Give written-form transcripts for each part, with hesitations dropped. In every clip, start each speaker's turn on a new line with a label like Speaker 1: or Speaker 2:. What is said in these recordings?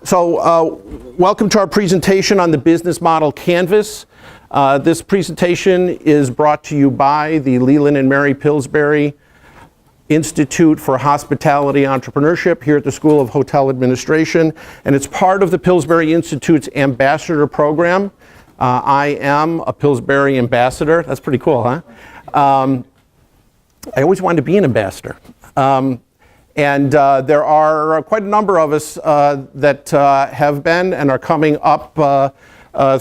Speaker 1: Welcome to our presentation on the business model Canvas. This presentation is brought to you by the Leland and Mary Pillsbury Institute for Hospitality Entrepreneurship here at the School of Hotel Administration, and it's part of the Pillsbury Institute's Ambassador Program. I am a Pillsbury Ambassador. That's pretty cool, huh? I always wanted to be an ambassador. And there are quite a number of us that have been and are coming up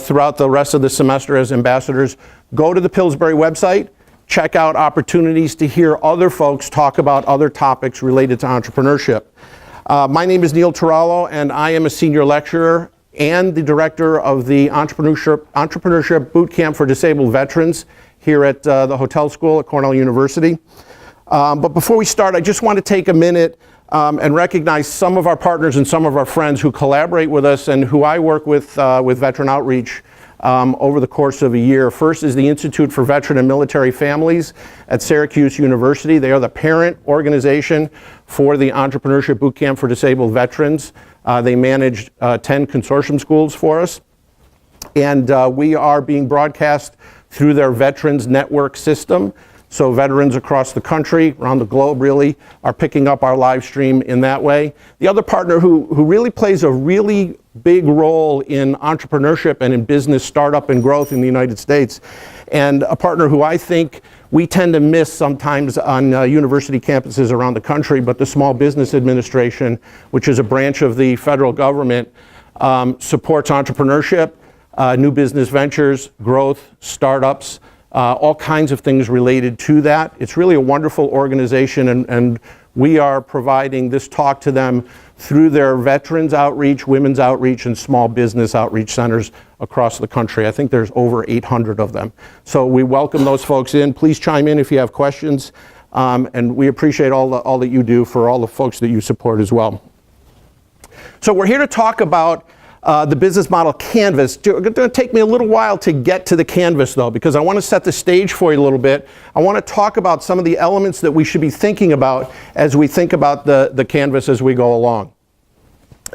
Speaker 1: throughout the rest of the semester as ambassadors. Go to the Pillsbury website, check out opportunities to hear other folks talk about other topics related to entrepreneurship. My name is Neil Tarallo, and I am a senior lecturer and the director of the Entrepreneurship Boot Camp for Disabled Veterans here at the Hotel School at Cornell University. But before we start, I just want to take a minute and recognize some of our partners and some of our friends who collaborate with us and who I work with Veteran Outreach over the course of a year. First is the Institute for Veteran and Military Families at Syracuse University. They are the parent organization for the Entrepreneurship Boot Camp for Disabled Veterans. They manage 10 consortium schools for us. And we are being broadcast through their Veterans Network system. So veterans across the country, around the globe really, are picking up our live stream in that way. The other partner who really plays a really big role in entrepreneurship and in business startup and growth in the United States, and a partner who I think we tend to miss sometimes on university campuses around the country, but the Small Business Administration, which is a branch of the federal government, supports entrepreneurship, new business ventures, growth, startups, all kinds of things related to that. It's really a wonderful organization, and we are providing this talk to them through their veterans outreach, women's outreach, and small business outreach centers across the country. I think there's over 800 of them. So we welcome those folks in. Please chime in if you have questions, and we appreciate all that you do for all the folks that you support as well. So we're here to talk about the business model Canvas. It's going to take me a little while to get to the Canvas though, because I want to set the stage for you a little bit. I want to talk about some of the elements that we should be thinking about as we think about the Canvas as we go along.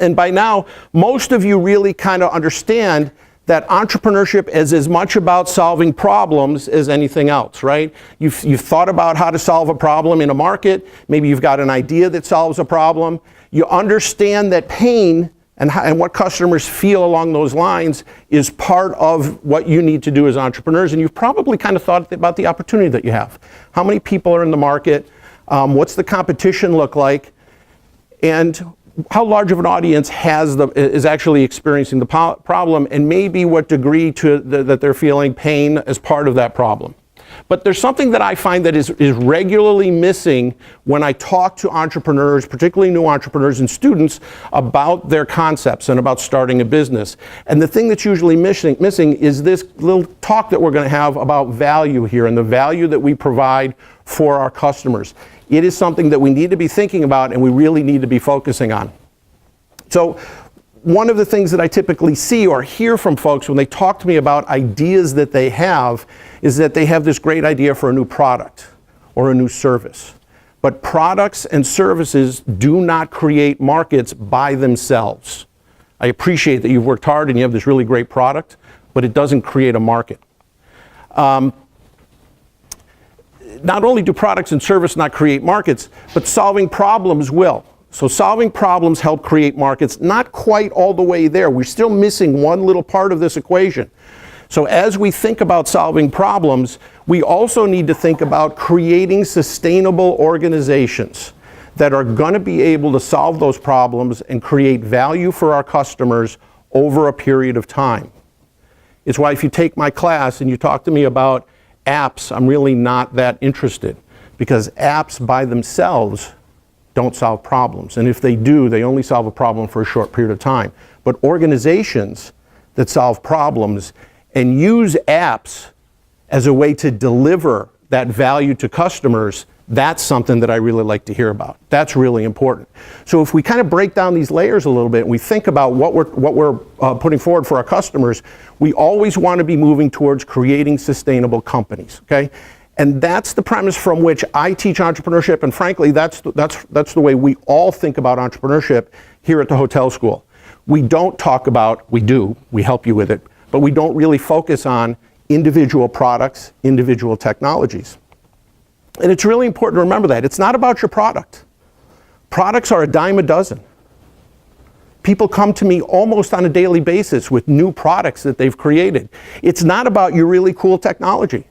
Speaker 1: And by now, most of you really kind of understand that entrepreneurship is as much about solving problems as anything else, right? You've thought about how to solve a problem in a market. Maybe you've got an idea that solves a problem. You understand that pain and what customers feel along those lines is part of what you need to do as entrepreneurs. And you've probably kind of thought about the opportunity that you have. How many people are in the market? What's the competition look like? And how large of an audience is actually experiencing the problem, and maybe what degree that they're feeling pain as part of that problem. But there's something that I find that is regularly missing when I talk to entrepreneurs, particularly new entrepreneurs and students, about their concepts and about starting a business. And the thing that's usually missing is this little talk that we're going to have about value here and the value that we provide for our customers. It is something that we need to be thinking about and we really need to be focusing on. So one of the things that I typically see or hear from folks when they talk to me about ideas that they have is that they have this great idea for a new product or a new service. But products and services do not create markets by themselves. I appreciate that you've worked hard and you have this really great product, but it doesn't create a market. Not only do products and services not create markets, but solving problems will. So solving problems help create markets, not quite all the way there. We're still missing one little part of this equation. So as we think about solving problems, we also need to think about creating sustainable organizations that are going to be able to solve those problems and create value for our customers over a period of time. It's why if you take my class and you talk to me about apps, I'm really not that interested, because apps by themselves don't solve problems. And if they do, they only solve a problem for a short period of time. But organizations that solve problems and use apps as a way to deliver that value to customers, that's something that I really like to hear about. That's really important. So if we kind of break down these layers a little bit and we think about what we're putting forward for our customers, we always want to be moving towards creating sustainable companies, okay? And that's the premise from which I teach entrepreneurship, and frankly, that's the way we all think about entrepreneurship here at the hotel school. we don't talk about, we help you with it, but we don't really focus on individual products, individual technologies. And it's really important to remember that. It's not about your product. Products are a dime a dozen. People come to me almost on a daily basis with new products that they've created. It's not about your really cool technology,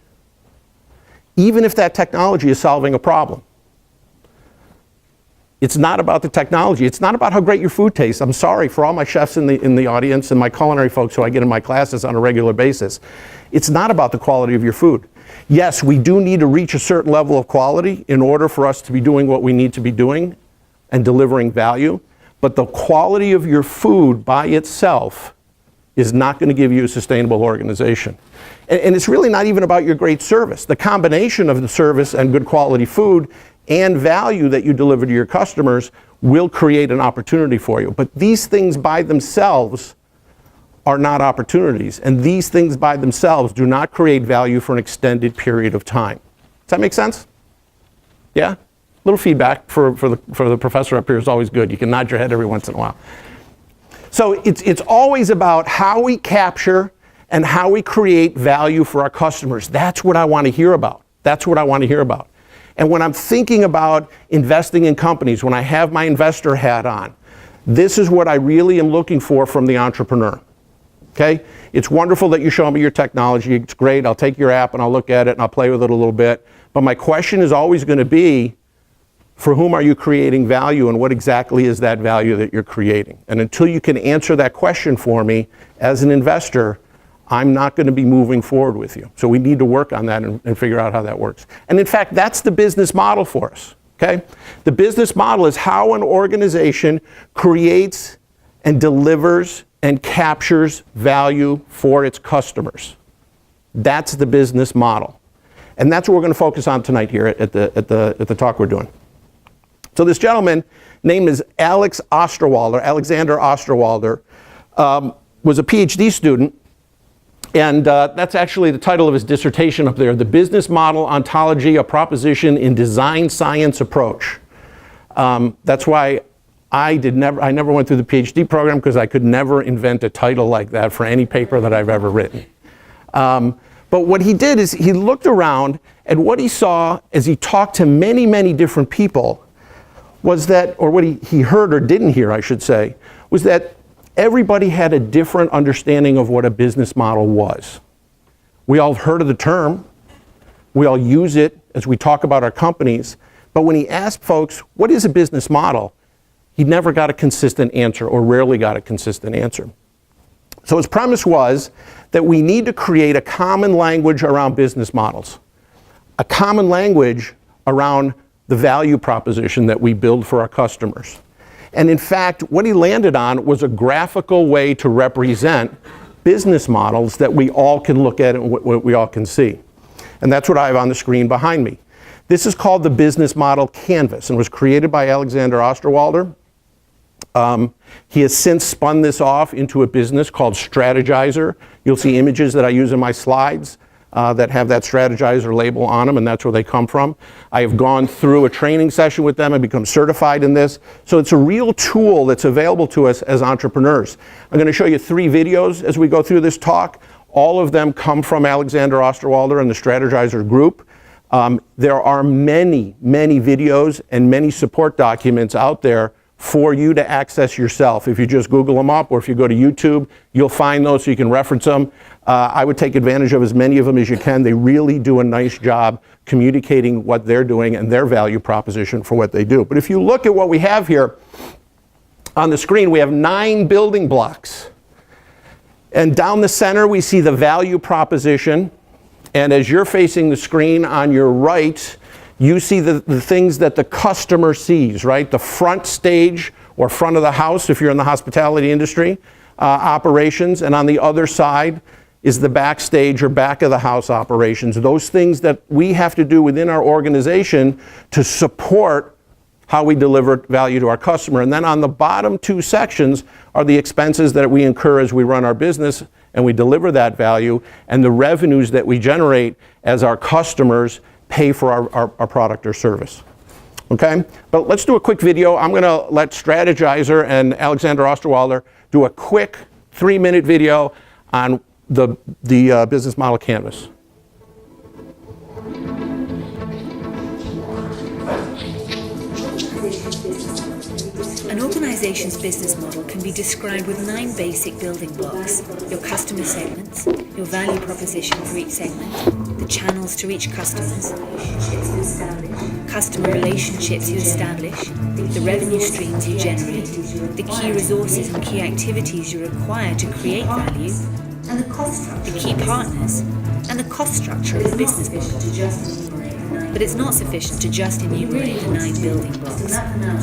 Speaker 1: even if that technology is solving a problem. It's not about the technology. It's not about how great your food tastes. I'm sorry for all my chefs in the audience and my culinary folks who I get in my classes on a regular basis. It's not about the quality of your food. Yes, we do need to reach a certain level of quality in order for us to be doing what we need to be doing and delivering value. But the quality of your food by itself is not going to give you a sustainable organization. And it's really not even about your great service. The combination of the service and good quality food and value that you deliver to your customers will create an opportunity for you. But these things by themselves are not opportunities. And these things by themselves do not create value for an extended period of time. Does that make sense? Yeah? A little feedback for the professor up here is always good. You can nod your head every once in a while. So it's always about how we capture and how we create value for our customers. That's what I want to hear about. That's what I want to hear about. And when I'm thinking about investing in companies, when I have my investor hat on, this is what I really am looking for from the entrepreneur. Okay? It's wonderful that you show me your technology. It's great. I'll take your app and I'll look at it and I'll play with it a little bit. But my question is always going to be, for whom are you creating value and what exactly is that value that you're creating? And until you can answer that question for me as an investor, I'm not going to be moving forward with you. So we need to work on that and figure out how that works. And in fact, that's the business model for us. Okay? The business model is how an organization creates and delivers and captures value for its customers. That's the business model. And that's what we're going to focus on tonight here at the talk we're doing. So this gentleman, name is Alexander Osterwalder, was a PhD student. And that's actually the title of his dissertation up there, The Business Model Ontology, a Proposition in Design Science Approach. That's why I never went through the PhD program, because I could never invent a title like that for any paper that I've ever written. But what he did is he looked around, and what he saw as he talked to many, many different people was that, or what he heard or didn't hear, I should say, was that everybody had a different understanding of what a business model was. We all heard of the term. We all use it as we talk about our companies. But when he asked folks, what is a business model? He never got a consistent answer, or rarely got a consistent answer. So his premise was that we need to create a common language around business models, a common language around the value proposition that we build for our customers. And in fact, what he landed on was a graphical way to represent business models that we all can look at and what we all can see. And that's what I have on the screen behind me. This is called the Business Model Canvas and was created by Alexander Osterwalder. He has since spun this off into a business called Strategizer. You'll see images that I use in my slides that have that Strategizer label on them, and that's where they come from. I have gone through a training session with them and become certified in this. So it's a real tool that's available to us as entrepreneurs. I'm going to show you 3 videos as we go through this talk. All of them come from Alexander Osterwalder and the Strategizer group. There are many, many videos and many support documents out there for you to access yourself. If you just Google them up, or if you go to YouTube, you'll find those so you can reference them. I would take advantage of as many of them as you can. They really do a nice job communicating what they're doing and their value proposition for what they do. But if you look at what we have here on the screen, we have 9 building blocks. And down the center, we see the value proposition. And as you're facing the screen on your right, you see the things that the customer sees, right? The front stage or front of the house, if you're in the hospitality industry, operations. And on the other side is the backstage or back of the house operations. Those things that we have to do within our organization to support how we deliver value to our customer. And then on the bottom 2 sections are the expenses that we incur as we run our business and we deliver that value, and the revenues that we generate as our customers pay for our product or service. Okay, but let's do a quick video. I'm going to let Strategizer and Alexander Osterwalder do a quick 3-minute video on the business model canvas.
Speaker 2: An organization's business model can be described with 9 basic building blocks: your customer segments, your value proposition for each segment, the channels to reach customers, customer relationships you establish, the revenue streams you generate, the key resources and key activities you require to create value, and the key partners, and the cost structure of the business model. But it's not sufficient to just enumerate the 9 building blocks.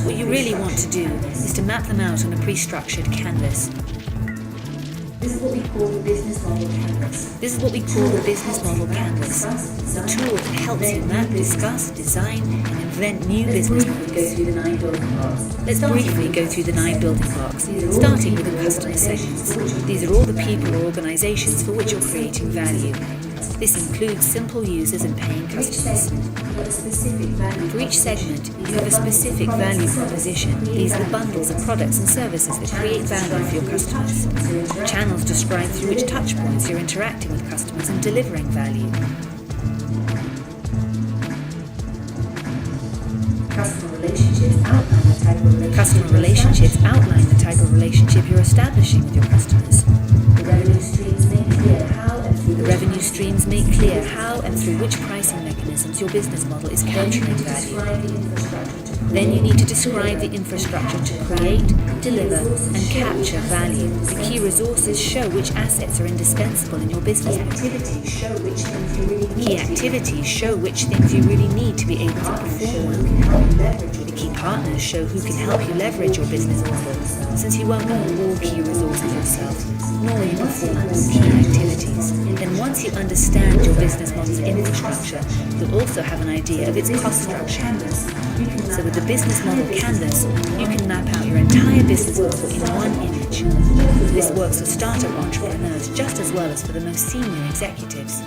Speaker 2: What you really want to do is to map them out on a pre-structured canvas. This is what we call the business model canvas. A tool that helps you map, discuss, design, and invent new business models. Let's briefly go through the 9 building blocks, starting with the customer segments. These are all the people or organizations for which you're creating value. This includes simple users and paying customers. For each segment, you have a specific value proposition. These are the bundles of products and services that create value for your customers. Channels describe through which touchpoints you're interacting with customers and delivering value. Customer relationships outline the type of relationship you're establishing with your customers. The revenue streams make clear how and through which pricing mechanisms your business model is capturing value. Then you need to describe the infrastructure to create, deliver, and capture value. The key resources show which assets are indispensable in your business model. Key activities show which things you really need to be able to perform well. The key partners show who can help you leverage your business model, since you won't know all key resources yourself, nor will you perform all key activities. Then once you understand your business model's infrastructure, you'll also have an idea of its cost structure. So with the business model canvas, you can map out your entire business model in one image. This works for startup entrepreneurs just as well as for the most senior executives.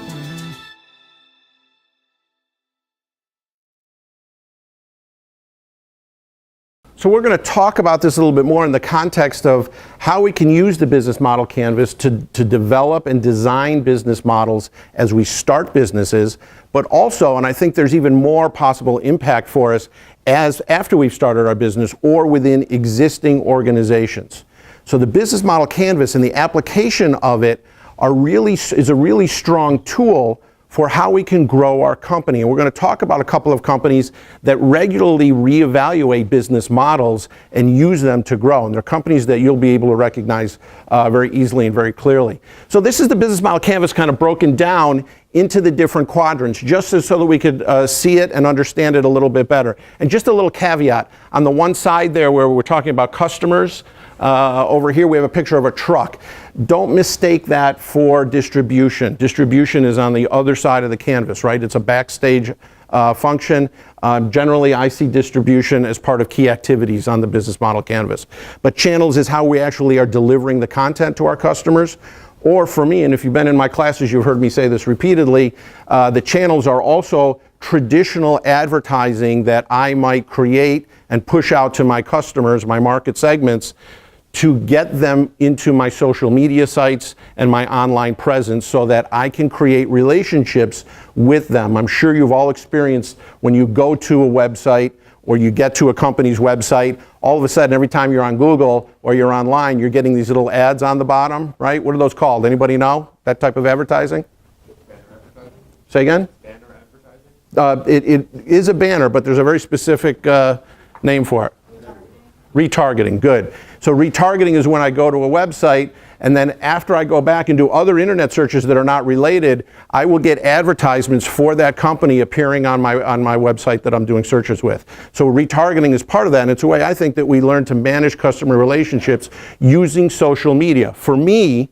Speaker 1: So we're going to talk about this a little bit more in the context of how we can use the business model canvas to develop and design business models as we start businesses, but also, and I think there's even more possible impact for us as after we've started our business or within existing organizations. So the business model canvas and the application of it is a really strong tool for how we can grow our company. And we're going to talk about a couple of companies that regularly reevaluate business models and use them to grow. And they're companies that you'll be able to recognize very easily and very clearly. So this is the business model canvas kind of broken down into the different quadrants, just so that we could see it and understand it a little bit better. And just a little caveat, on the one side there where we're talking about customers, over here we have a picture of a truck. Don't mistake that for distribution. Distribution is on the other side of the canvas, right? It's a backstage function. Generally, I see distribution as part of key activities on the business model canvas. But channels is how we actually are delivering the content to our customers. Or for me, and if you've been in my classes, you've heard me say this repeatedly, the channels are also traditional advertising that I might create and push out to my customers, my market segments, to get them into my social media sites and my online presence so that I can create relationships with them. I'm sure you've all experienced when you go to a website or you get to a company's website, all of a sudden every time you're on Google or you're online, you're getting these little ads on the bottom, right? What are those called? Anybody know that type of advertising?
Speaker 3: Banner advertising?
Speaker 1: Say again?
Speaker 3: Banner advertising?
Speaker 1: It is a banner, but there's a very specific name for it. Retargeting, good. So retargeting is when I go to a website and then after I go back and do other internet searches that are not related, I will get advertisements for that company appearing on my website that I'm doing searches with. So retargeting is part of that, and it's a way I think that we learn to manage customer relationships using social media. For me,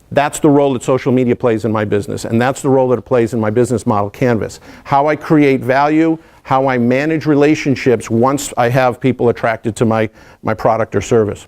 Speaker 1: that's the role that social media plays in my business, and that's the role that it plays in my business model canvas. How I create value, how I manage relationships once I have people attracted to my product or service.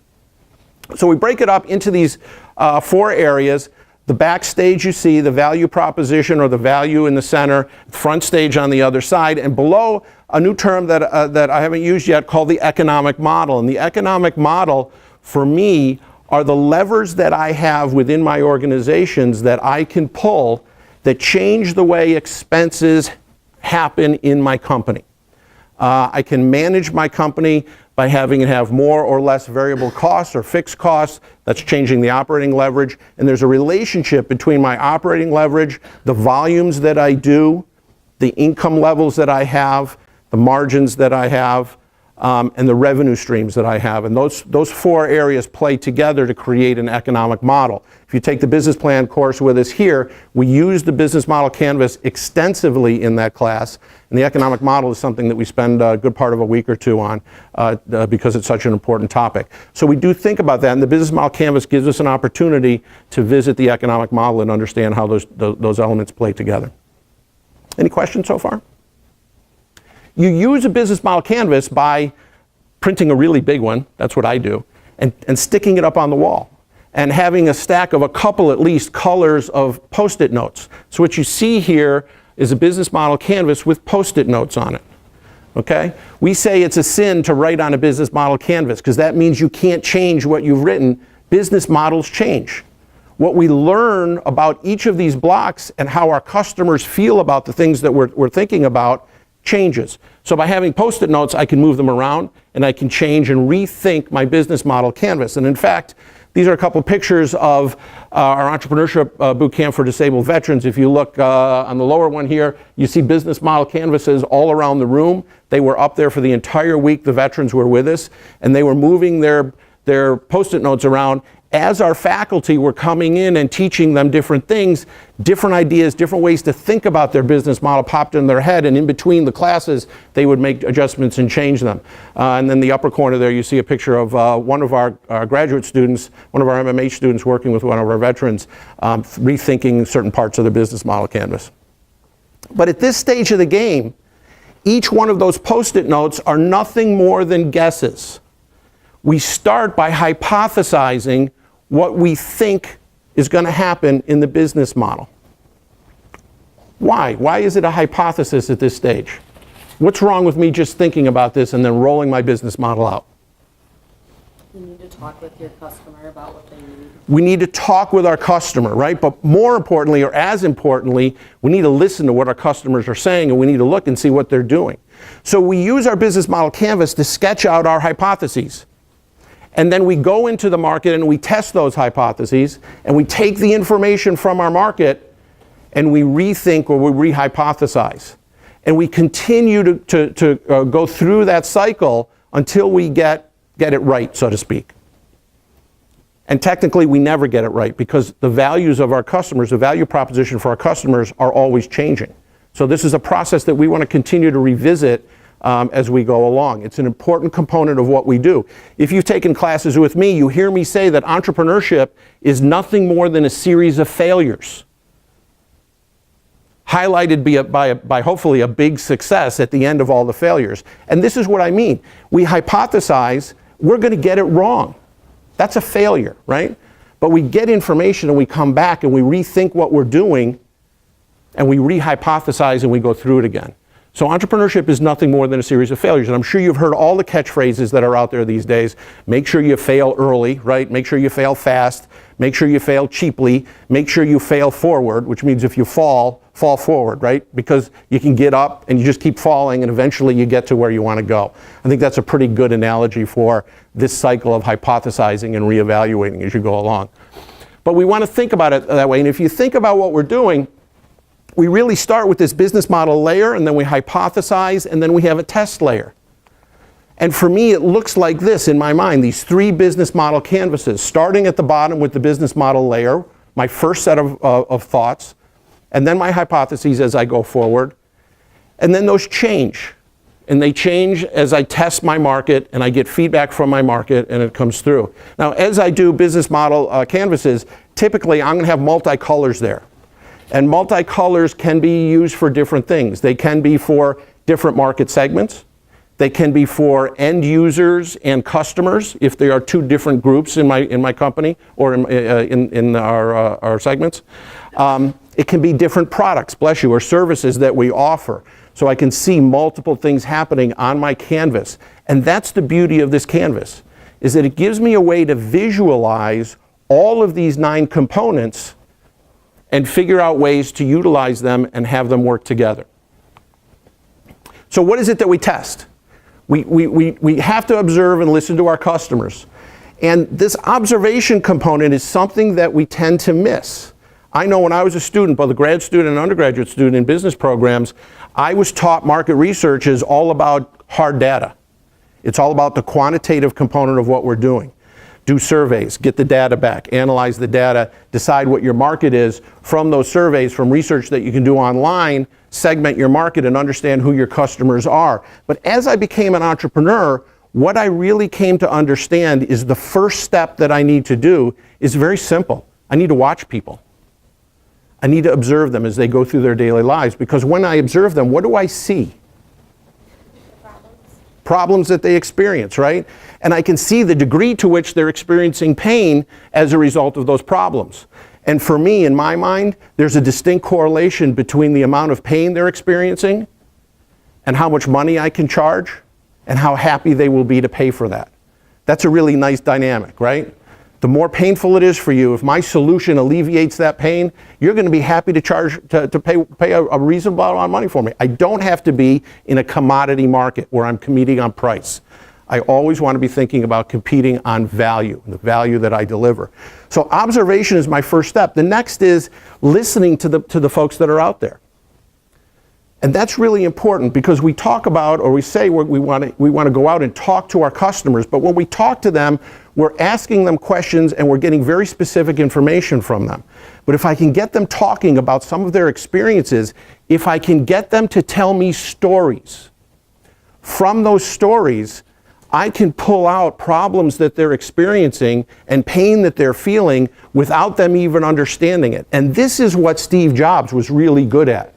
Speaker 1: So we break it up into these 4 areas. The backstage you see the value proposition or the value in the center, front stage on the other side, and below a new term that I haven't used yet called the economic model. And the economic model for me are the levers that I have within my organizations that I can pull that change the way expenses happen in my company. I can manage my company by having it have more or less variable costs or fixed costs. That's changing the operating leverage. And there's a relationship between my operating leverage, the volumes that I do, the income levels that I have, the margins that I have, and the revenue streams that I have. And those four areas play together to create an economic model. If you take the business plan course with us here, we use the business model canvas extensively in that class. And the economic model is something that we spend a good part of a week or two on because it's such an important topic. So we do think about that, and the business model canvas gives us an opportunity to visit the economic model and understand how those elements play together. Any questions so far? You use a business model canvas by printing a really big one, that's what I do, and sticking it up on the wall, and having a stack of a couple at least colors of Post-it notes. So what you see here is a business model canvas with Post-it notes on it. Okay? We say it's a sin to write on a business model canvas because that means you can't change what you've written. Business models change. What we learn about each of these blocks and how our customers feel about the things that we're thinking about changes. So by having Post-it notes, I can move them around and I can change and rethink my business model canvas. And in fact, these are a couple pictures of our entrepreneurship boot camp for disabled veterans. If you look on the lower one here, you see business model canvases all around the room. They were up there for the entire week the veterans were with us, and they were moving their Post-it notes around. As our faculty were coming in and teaching them different things, different ideas, different ways to think about their business model popped in their head, and in between the classes, they would make adjustments and change them. And then the upper corner there, you see a picture of one of our graduate students, one of our MMH students working with one of our veterans, rethinking certain parts of the business model canvas. But at this stage of the game, each one of those Post-it notes are nothing more than guesses. We start by hypothesizing what we think is going to happen in the business model. Why? Why is it a hypothesis at this stage? What's wrong with me just thinking about this and then rolling my business model out?
Speaker 4: You need to talk with your customer about what they need.
Speaker 1: We need to talk with our customer, right? But more importantly, or as importantly, we need to listen to what our customers are saying, and we need to look and see what they're doing. So we use our business model canvas to sketch out our hypotheses. And then we go into the market and we test those hypotheses, and we take the information from our market and we rethink or we rehypothesize. And we continue to go through that cycle until we get it right, so to speak. And technically we never get it right because the values of our customers, the value proposition for our customers are always changing. So this is a process that we want to continue to revisit as we go along. It's an important component of what we do. If you've taken classes with me, you hear me say that entrepreneurship is nothing more than a series of failures, highlighted by hopefully a big success at the end of all the failures. And this is what I mean. We hypothesize, we're going to get it wrong. That's a failure, right? But we get information and we come back and we rethink what we're doing and we rehypothesize and we go through it again. So entrepreneurship is nothing more than a series of failures. And I'm sure you've heard all the catchphrases that are out there these days. Make sure you fail early, right? Make sure you fail fast. Make sure you fail cheaply. Make sure you fail forward, which means if you fall forward, right? Because you can get up and you just keep falling and eventually you get to where you want to go. I think that's a pretty good analogy for this cycle of hypothesizing and reevaluating as you go along. But we want to think about it that way. And if you think about what we're doing, we really start with this business model layer, and then we hypothesize, and then we have a test layer. And for me, it looks like this in my mind, these three business model canvases, starting at the bottom with the business model layer, my first set of thoughts, and then my hypotheses as I go forward. And then those change. And they change as I test my market, and I get feedback from my market, and it comes through. Now, as I do business model canvases, typically I'm going to have multicolors there. And multicolors can be used for different things. They can be for different market segments. They can be for end users and customers, if they are two different groups in my company or in our segments. It can be different products, bless you, or services that we offer. So I can see multiple things happening on my canvas. And that's the beauty of this canvas, is that it gives me a way to visualize all of these 9 components and figure out ways to utilize them and have them work together. So what is it that we test? We have to observe and listen to our customers. And this observation component is something that we tend to miss. I know when I was a student, both a grad student and undergraduate student in business programs, I was taught market research is all about hard data. It's all about the quantitative component of what we're doing. Do surveys, get the data back, analyze the data, decide what your market is from those surveys, from research that you can do online, segment your market and understand who your customers are. But as I became an entrepreneur, what I really came to understand is the first step that I need to do is very simple. I need to watch people. I need to observe them as they go through their daily lives, because when I observe them, what do I see? Problems that they experience, right? And I can see the degree to which they're experiencing pain as a result of those problems. And for me, in my mind, there's a distinct correlation between the amount of pain they're experiencing and how much money I can charge and how happy they will be to pay for that. That's a really nice dynamic, right? The more painful it is for you, if my solution alleviates that pain, you're going to be happy to charge to pay a reasonable amount of money for me. I don't have to be in a commodity market where I'm competing on price. I always want to be thinking about competing on value, the value that I deliver. So observation is my first step. The next is listening to the folks that are out there. And that's really important, because we talk about, or we say we want to go out and talk to our customers, but when we talk to them, we're asking them questions and we're getting very specific information from them. But if I can get them talking about some of their experiences, if I can get them to tell me stories, from those stories, I can pull out problems that they're experiencing and pain that they're feeling without them even understanding it. And this is what Steve Jobs was really good at.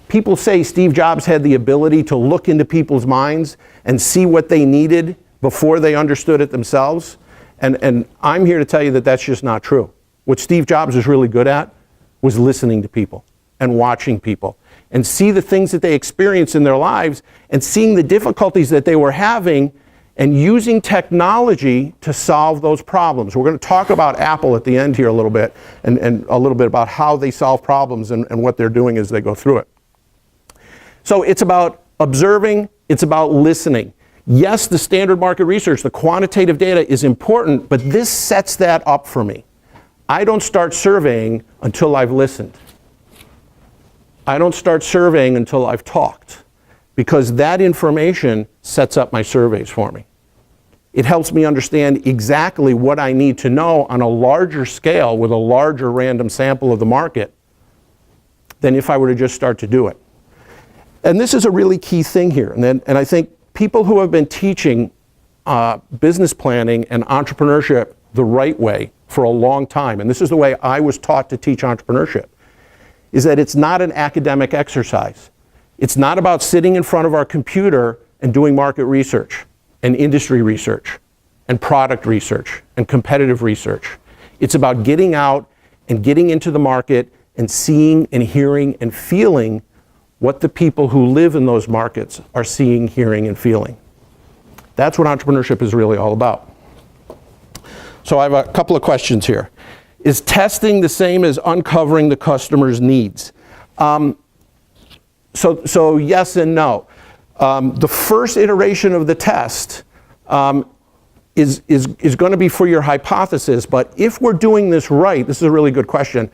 Speaker 1: People say Steve Jobs had the ability to look into people's minds and see what they needed before they understood it themselves. And I'm here to tell you that that's just not true. What Steve Jobs was really good at was listening to people and watching people and see the things that they experienced in their lives and seeing the difficulties that they were having and using technology to solve those problems. We're going to talk about Apple at the end here a little bit, and a little bit about how they solve problems and what they're doing as they go through it. So it's about observing, it's about listening. Yes, the standard market research, the quantitative data is important, but this sets that up for me. I don't start surveying until I've listened. I don't start surveying until I've talked, because that information sets up my surveys for me. It helps me understand exactly what I need to know on a larger scale with a larger random sample of the market than if I were to just start to do it. And this is a really key thing here. And I think people who have been teaching business planning and entrepreneurship the right way for a long time, and this is the way I was taught to teach entrepreneurship, is that it's not an academic exercise. It's not about sitting in front of our computer and doing market research and industry research and product research and competitive research. It's about getting out and getting into the market and seeing and hearing and feeling what the people who live in those markets are seeing, hearing, and feeling. That's what entrepreneurship is really all about. So I have a couple of questions here. Is testing the same as uncovering the customer's needs? So yes and no. The first iteration of the test is going to be for your hypothesis, but if we're doing this right, this is a really good question.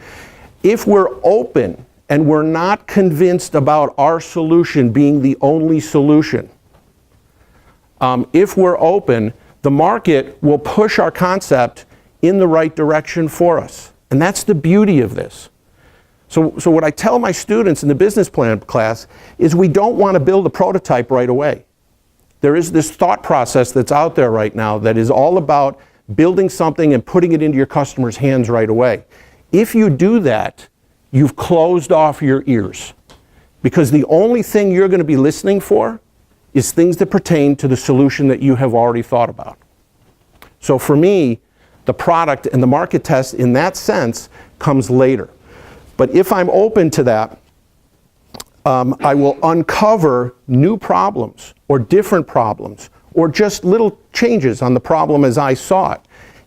Speaker 1: If we're open and we're not convinced about our solution being the only solution, if we're open, the market will push our concept in the right direction for us. And that's the beauty of this. So what I tell my students in the business plan class is we don't want to build a prototype right away. There is this thought process that's out there right now that is all about building something and putting it into your customer's hands right away. If you do that, you've closed off your ears, because the only thing you're going to be listening for is things that pertain to the solution that you have already thought about. So for me, the product and the market test in that sense comes later. But if I'm open to that, I will uncover new problems or different problems or just little changes on the problem as I saw it.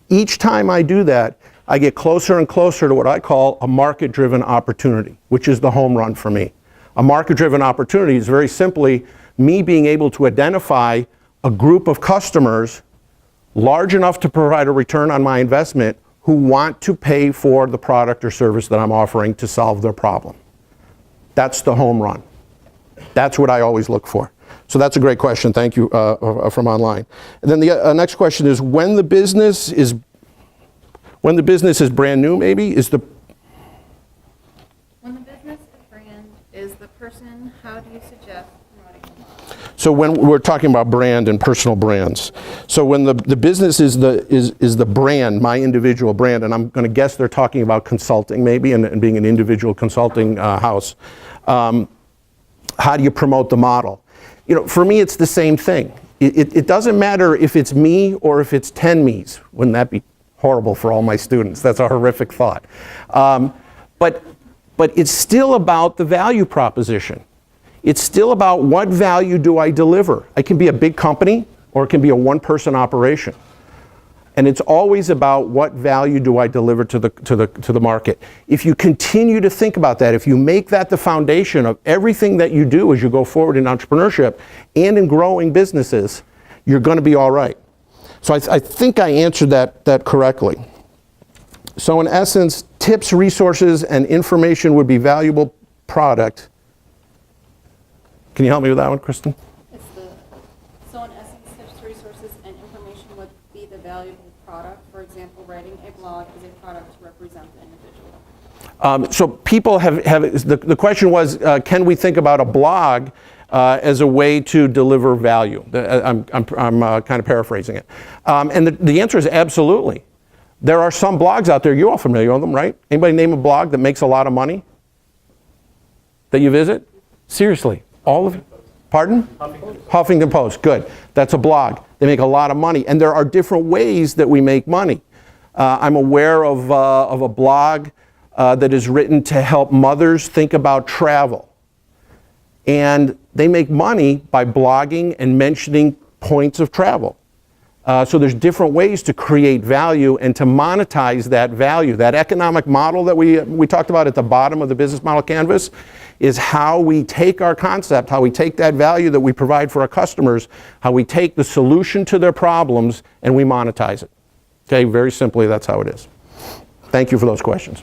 Speaker 1: Each time I do that, I get closer and closer to what I call a market-driven opportunity, which is the home run for me. A market-driven opportunity is very simply me being able to identify a group of customers large enough to provide a return on my investment who want to pay for the product or service that I'm offering to solve their problem. That's the home run. That's what I always look for. So that's a great question. Thank you from online. And then the next question is when the business is brand new, maybe
Speaker 4: When the business brand is the person, how do you suggest promoting them?
Speaker 1: So when we're talking about brand and personal brands, so when the business is the brand, my individual brand, and I'm going to guess they're talking about consulting maybe and being an individual consulting house. How do you promote the model? You know, for me, it's the same thing. It doesn't matter if it's me or if it's 10 me's. Wouldn't that be horrible for all my students? That's a horrific thought. But it's still about the value proposition. It's still about what value do I deliver. I can be a big company or it can be a one-person operation. And it's always about what value do I deliver to the market. If you continue to think about that, if you make that the foundation of everything that you do as you go forward in entrepreneurship and in growing businesses, you're going to be all right. So I think I answered that correctly. So in essence, tips, resources, and information would be valuable product. Can you help me with that one, Kristen?
Speaker 4: So in essence, tips, resources, and information would be the valuable product. For example, writing a blog is a product to represent the individual.
Speaker 1: So people have the question was, can we think about a blog as a way to deliver value? I'm kind of paraphrasing it. And the answer is absolutely. There are some blogs out there, you're all familiar with them, right? Anybody name a blog that makes a lot of money that you visit? Seriously, all of you? Pardon? Huffington Post, good. That's a blog. They make a lot of money. And there are different ways that we make money. I'm aware of a blog that is written to help mothers think about travel. And they make money by blogging and mentioning points of travel. So there's different ways to create value and to monetize that value. That economic model that we talked about at the bottom of the business model canvas is how we take our concept, how we take that value that we provide for our customers, how we take the solution to their problems and we monetize it. Okay, very simply, that's how it is. Thank you for those questions.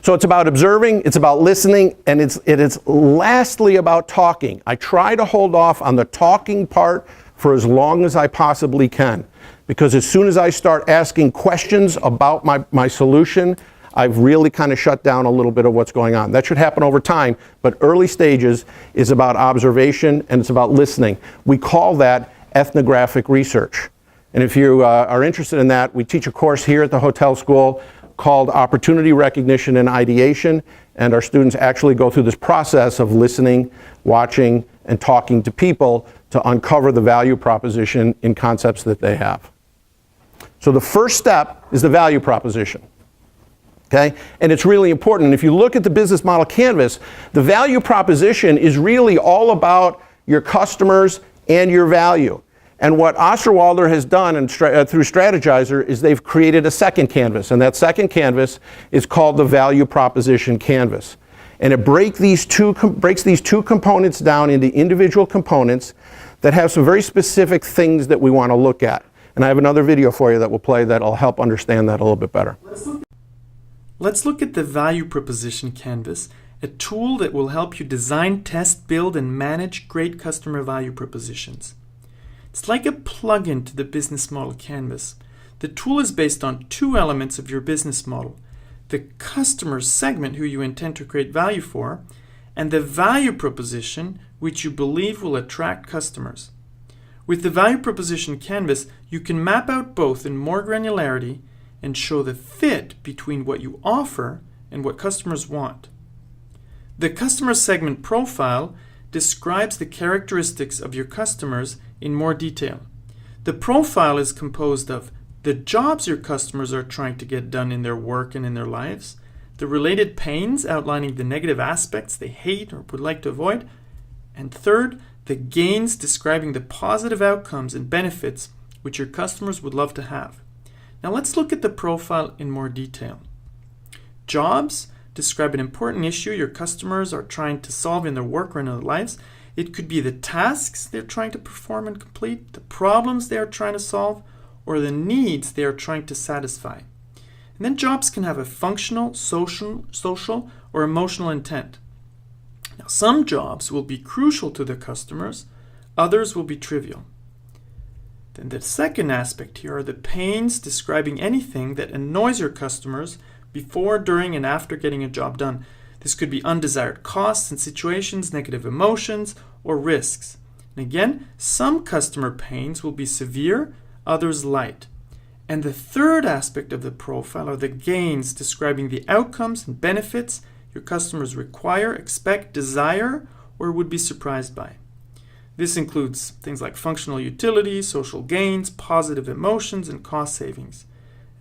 Speaker 1: So it's about observing, it's about listening, and it is lastly about talking. I try to hold off on the talking part for as long as I possibly can. Because as soon as I start asking questions about my solution, I've really kind of shut down a little bit of what's going on. That should happen over time, but early stages is about observation and it's about listening. We call that ethnographic research. And if you are interested in that, we teach a course here at the hotel school called Opportunity Recognition and Ideation, and our students actually go through this process of listening, watching, and talking to people to uncover the value proposition in concepts that they have. So the first step is the value proposition. Okay? And it's really important. And if you look at the business model canvas, the value proposition is really all about your customers and your value. And what Osterwalder has done through Strategizer is they've created a second canvas. And that second canvas is called the value proposition canvas. And it breaks these two components down into individual components that have some very specific things that we want to look at. And I have another video for you that will play that'll help understand that a little bit better.
Speaker 5: Let's look at the value proposition canvas, a tool that will help you design, test, build, and manage great customer value propositions. It's like a plug-in to the business model canvas. The tool is based on two elements of your business model: the customer segment who you intend to create value for, and the value proposition which you believe will attract customers. With the value proposition canvas, you can map out both in more granularity and show the fit between what you offer and what customers want. The customer segment profile describes the characteristics of your customers in more detail. The profile is composed of the jobs your customers are trying to get done in their work and in their lives, the related pains outlining the negative aspects they hate or would like to avoid, and third, the gains describing the positive outcomes and benefits which your customers would love to have. Now let's look at the profile in more detail. Jobs describe an important issue your customers are trying to solve in their work or in their lives. It could be the tasks they're trying to perform and complete, the problems they are trying to solve, or the needs they are trying to satisfy. And then jobs can have a functional, social, or emotional intent. Now, some jobs will be crucial to their customers, others will be trivial. Then the second aspect here are the pains describing anything that annoys your customers before, during, and after getting a job done. This could be undesired costs and situations, negative emotions, or risks. And again, some customer pains will be severe, others light. And the third aspect of the profile are the gains describing the outcomes and benefits your customers require, expect, desire, or would be surprised by. This includes things like functional utility, social gains, positive emotions, and cost savings.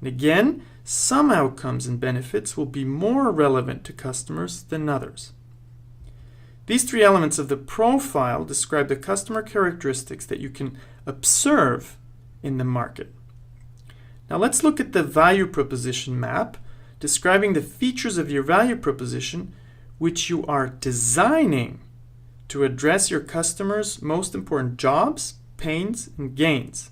Speaker 5: And again, some outcomes and benefits will be more relevant to customers than others. These three elements of the profile describe the customer characteristics that you can observe in the market. Now let's look at the value proposition map, describing the features of your value proposition which you are designing to address your customers' most important jobs, pains, and gains.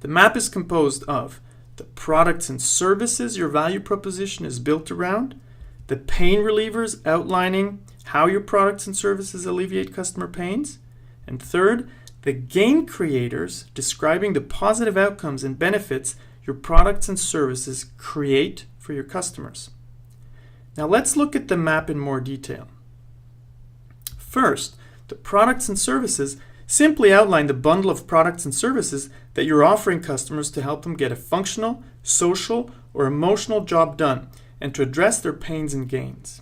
Speaker 5: The map is composed of the products and services your value proposition is built around, the pain relievers outlining how your products and services alleviate customer pains, and third, the gain creators describing the positive outcomes and benefits your products and services create for your customers. Now let's look at the map in more detail. First, the products and services simply outline the bundle of products and services that you're offering customers to help them get a functional, social, or emotional job done and to address their pains and gains.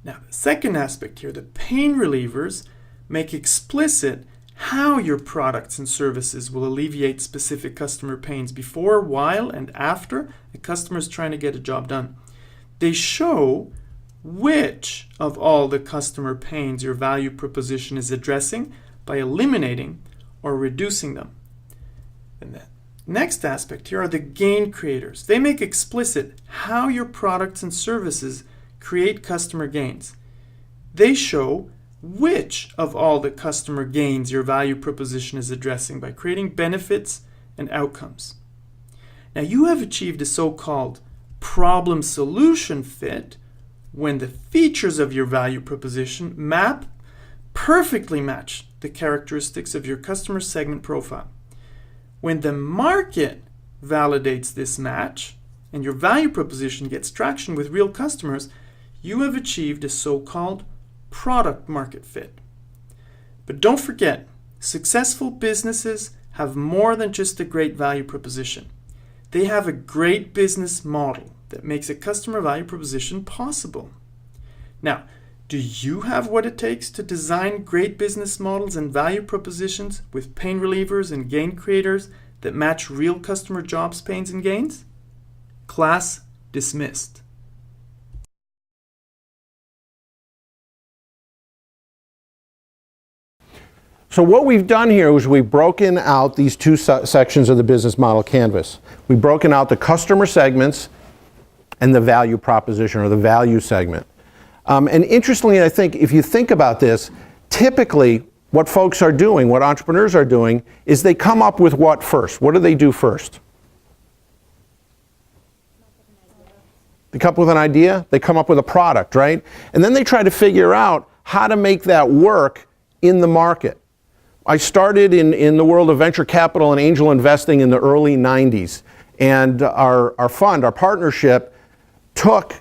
Speaker 5: Now, the second aspect here, the pain relievers, make explicit how your products and services will alleviate specific customer pains before, while, and after a customer is trying to get a job done. They show which of all the customer pains your value proposition is addressing by eliminating or reducing them. And the next aspect here are the gain creators. They make explicit how your products and services create customer gains. They show which of all the customer gains your value proposition is addressing by creating benefits and outcomes. Now you have achieved a so-called problem-solution fit when the features of your value proposition perfectly match the characteristics of your customer segment profile. When the market validates this match and your value proposition gets traction with real customers, you have achieved a so-called product market fit. But don't forget, successful businesses have more than just a great value proposition. They have a great business model that makes a customer value proposition possible. Now, do you have what it takes to design great business models and value propositions with pain relievers and gain creators that match real customer jobs, pains, and gains? Class dismissed.
Speaker 1: So what we've done here is we've broken out these two sections of the business model canvas. We've broken out the customer segments and the value proposition, or the value segment. And interestingly, I think if you think about this, typically what folks are doing, what entrepreneurs are doing, is they come up with what first? What do they do first? They come up with an idea, they come up with a product, right? And then they try to figure out how to make that work in the market. I started in the world of venture capital and angel investing in the early 90s. And our fund, our partnership, took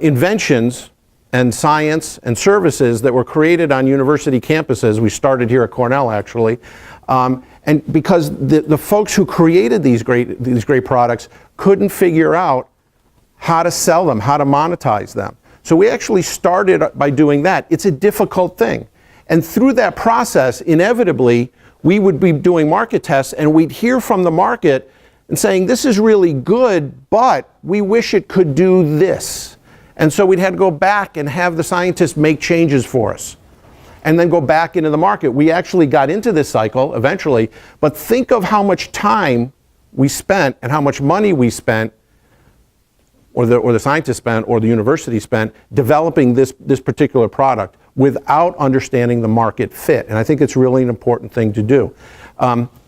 Speaker 1: inventions and science and services that were created on university campuses. We started here at Cornell, actually. And because the folks who created these great products couldn't figure out how to sell them, how to monetize them. So we actually started by doing that. It's a difficult thing. And through that process, inevitably, we would be doing market tests and we'd hear from the market and saying, this is really good, but we wish it could do this. And so we'd had to go back and have the scientists make changes for us and then go back into the market. We actually got into this cycle eventually, but think of how much time we spent and how much money we spent, or the scientists spent, or the university spent, developing this particular product without understanding the market fit. And I think it's really an important thing to do.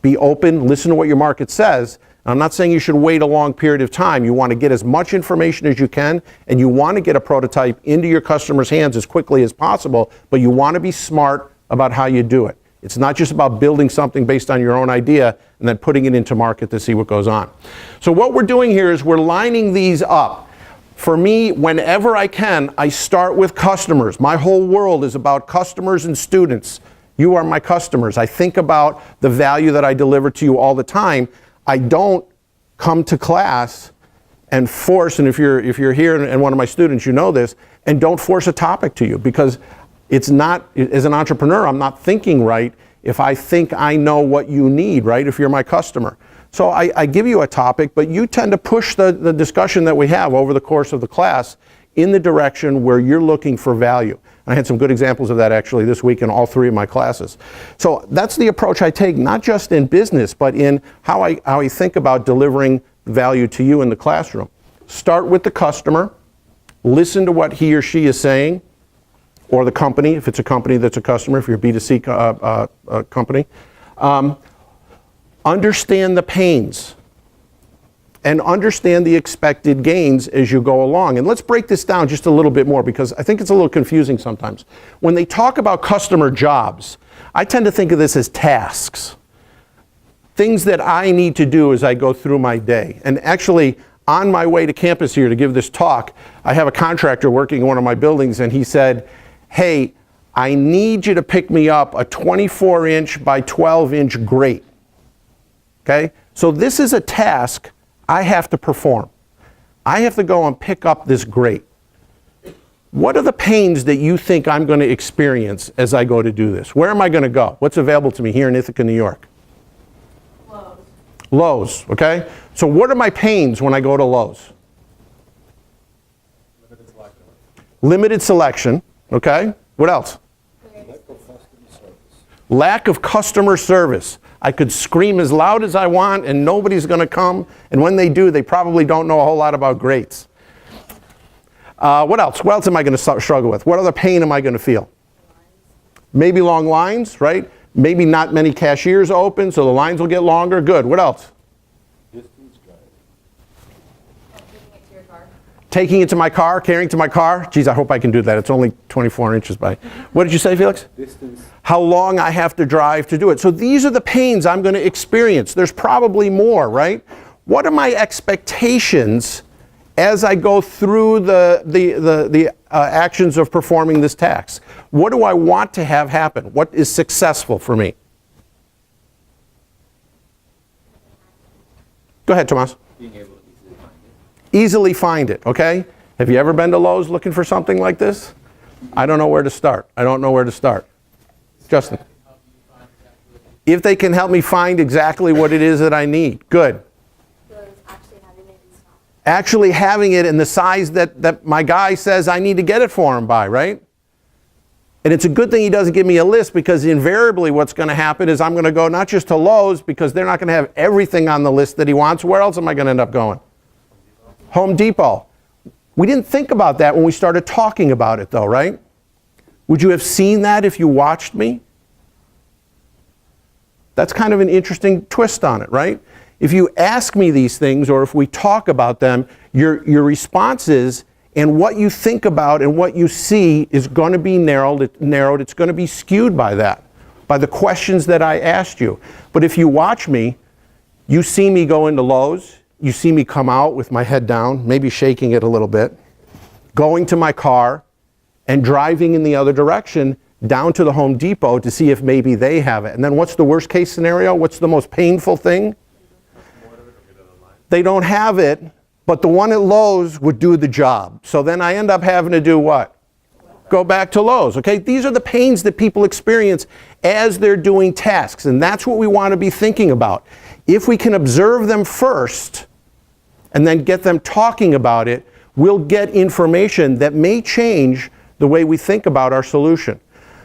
Speaker 1: Be open, listen to what your market says. I'm not saying you should wait a long period of time. You want to get as much information as you can, and you want to get a prototype into your customers' hands as quickly as possible, but you want to be smart about how you do it. It's not just about building something based on your own idea and then putting it into market to see what goes on. So what we're doing here is we're lining these up. For me, whenever I can, I start with customers. My whole world is about customers and students. You are my customers. I think about the value that I deliver to you all the time. I don't come to class and force, and if you're here and one of my students, you know this, and don't force a topic to you, because it's not, as an entrepreneur, I'm not thinking right if I think I know what you need, right, if you're my customer. So I give you a topic, but you tend to push the discussion that we have over the course of the class in the direction where you're looking for value. I had some good examples of that actually this week in all 3 of my classes. So that's the approach I take, not just in business, but in how I think about delivering value to you in the classroom. Start with the customer, listen to what he or she is saying, or the company, if it's a company that's a customer, if you're a B2C company. Understand the pains and understand the expected gains as you go along. And let's break this down just a little bit more, because I think it's a little confusing sometimes. When they talk about customer jobs, I tend to think of this as tasks. Things that I need to do as I go through my day. And actually, on my way to campus here to give this talk, I have a contractor working in one of my buildings, and he said, hey, I need you to pick me up a 24-inch by 12-inch grate. Okay? So this is a task I have to perform. I have to go and pick up this grate. What are the pains that you think I'm going to experience as I go to do this? Where am I going to go? What's available to me here in Ithaca, New York?
Speaker 4: Lowe's.
Speaker 1: Lowe's, okay? So what are my pains when I go to Lowe's?
Speaker 3: Limited selection.
Speaker 1: Limited selection, okay? What else? Lack of customer service. I could scream as loud as I want and nobody's going to come. And when they do, they probably don't know a whole lot about grates. What else? What else am I going to struggle with? What other pain am I going to feel? Maybe long lines, right? Maybe not many cashiers open, so the lines will get longer. Good. What else?
Speaker 3: Distance drive.
Speaker 4: Taking it to your car.
Speaker 1: Taking it to my car, carrying it to my car. Geez, I hope I can do that. It's only 24 inches by. What did you say, Felix?
Speaker 3: Distance.
Speaker 1: How long I have to drive to do it. So these are the pains I'm going to experience. There's probably more, right? What are my expectations as I go through the actions of performing this task? What do I want to have happen? What is successful for me? Go ahead, Tomas.
Speaker 3: Being able to easily find it.
Speaker 1: Easily find it, okay? Have you ever been to Lowe's looking for something like this? I don't know where to start. I don't know where to start. Justin. If they can help me find exactly what it is that I need. Good.
Speaker 4: Actually having it in stock.
Speaker 1: Actually having it in the size that my guy says I need to get it for him by, right? And it's a good thing he doesn't give me a list, because invariably what's going to happen is I'm going to go not just to Lowe's, because they're not going to have everything on the list that he wants. Where else am I going to end up going? Home Depot. We didn't think about that when we started talking about it though, right? Would you have seen that if you watched me? That's kind of an interesting twist on it, right? If you ask me these things, or if we talk about them, your responses and what you think about and what you see is going to be narrowed. It's going to be skewed by that, by the questions that I asked you. But if you watch me, you see me go into Lowe's, you see me come out with my head down, maybe shaking it a little bit, going to my car, and driving in the other direction down to the Home Depot to see if maybe they have it. And then what's the worst case scenario? What's the most painful thing? They don't have it, but the one at Lowe's would do the job. So then I end up having to do what? Go back to Lowe's, okay? These are the pains that people experience as they're doing tasks, and that's what we want to be thinking about. If we can observe them first and then get them talking about it, we'll get information that may change the way we think about our solution.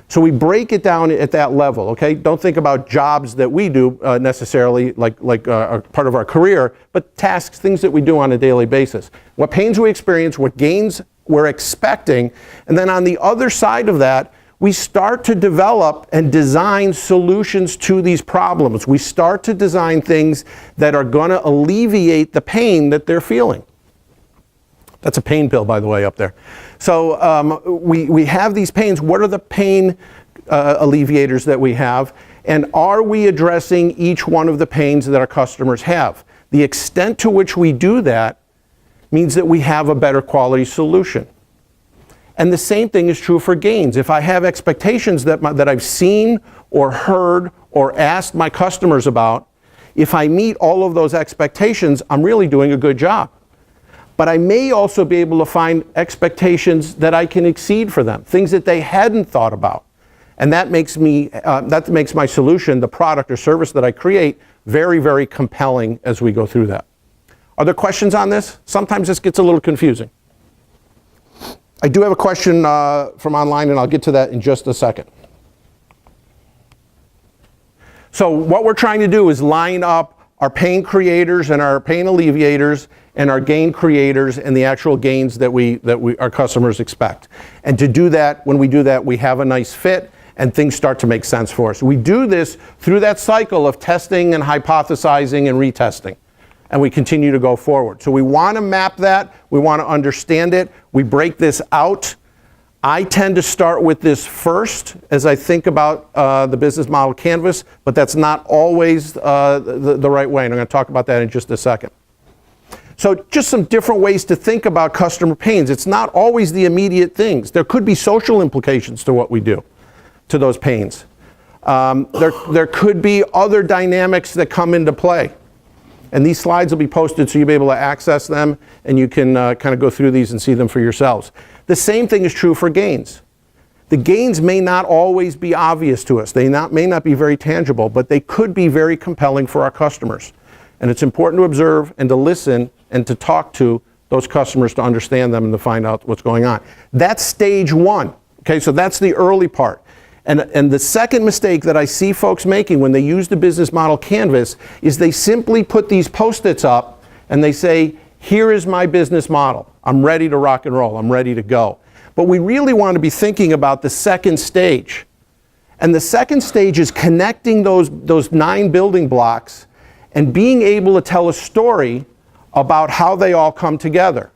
Speaker 1: So we break it down at that level, okay? Don't think about jobs that we do necessarily like part of our career, but tasks, things that we do on a daily basis. What pains we experience, what gains we're expecting, and then on the other side of that, we start to develop and design solutions to these problems. We start to design things that are going to alleviate the pain that they're feeling. That's a pain pill, by the way, up there. So we have these pains. What are the pain alleviators that we have? And are we addressing each one of the pains that our customers have? The extent to which we do that means that we have a better quality solution. And the same thing is true for gains. If I have expectations that I've seen or heard or asked my customers about, if I meet all of those expectations, I'm really doing a good job. But I may also be able to find expectations that I can exceed for them, things that they hadn't thought about. And that makes my solution, the product or service that I create, very, very compelling as we go through that. Are there questions on this? Sometimes this gets a little confusing. I do have a question from online, and I'll get to that in just a second. So what we're trying to do is line up our pain creators and our pain alleviators and our gain creators and the actual gains that our customers expect. And to do that, when we do that, we have a nice fit and things start to make sense for us. We do this through that cycle of testing and hypothesizing and retesting. And we continue to go forward. So we want to map that. We want to understand it. We break this out. I tend to start with this first as I think about the business model canvas, but that's not always the right way. And I'm going to talk about that in just a second. So just some different ways to think about customer pains. It's not always the immediate things. There could be social implications to what we do, to those pains. There could be other dynamics that come into play. And these slides will be posted so you'll be able to access them and you can kind of go through these and see them for yourselves. The same thing is true for gains. The gains may not always be obvious to us. They may not be very tangible, but they could be very compelling for our customers. And it's important to observe and to listen and to talk to those customers to understand them and to find out what's going on. That's stage one. Okay, so that's the early part. And the second mistake that I see folks making when they use the business model canvas is they simply put these Post-its up and they say, here is my business model. I'm ready to rock and roll. I'm ready to go. But we really want to be thinking about the second stage. And the second stage is connecting those 9 building blocks and being able to tell a story about how they all come together.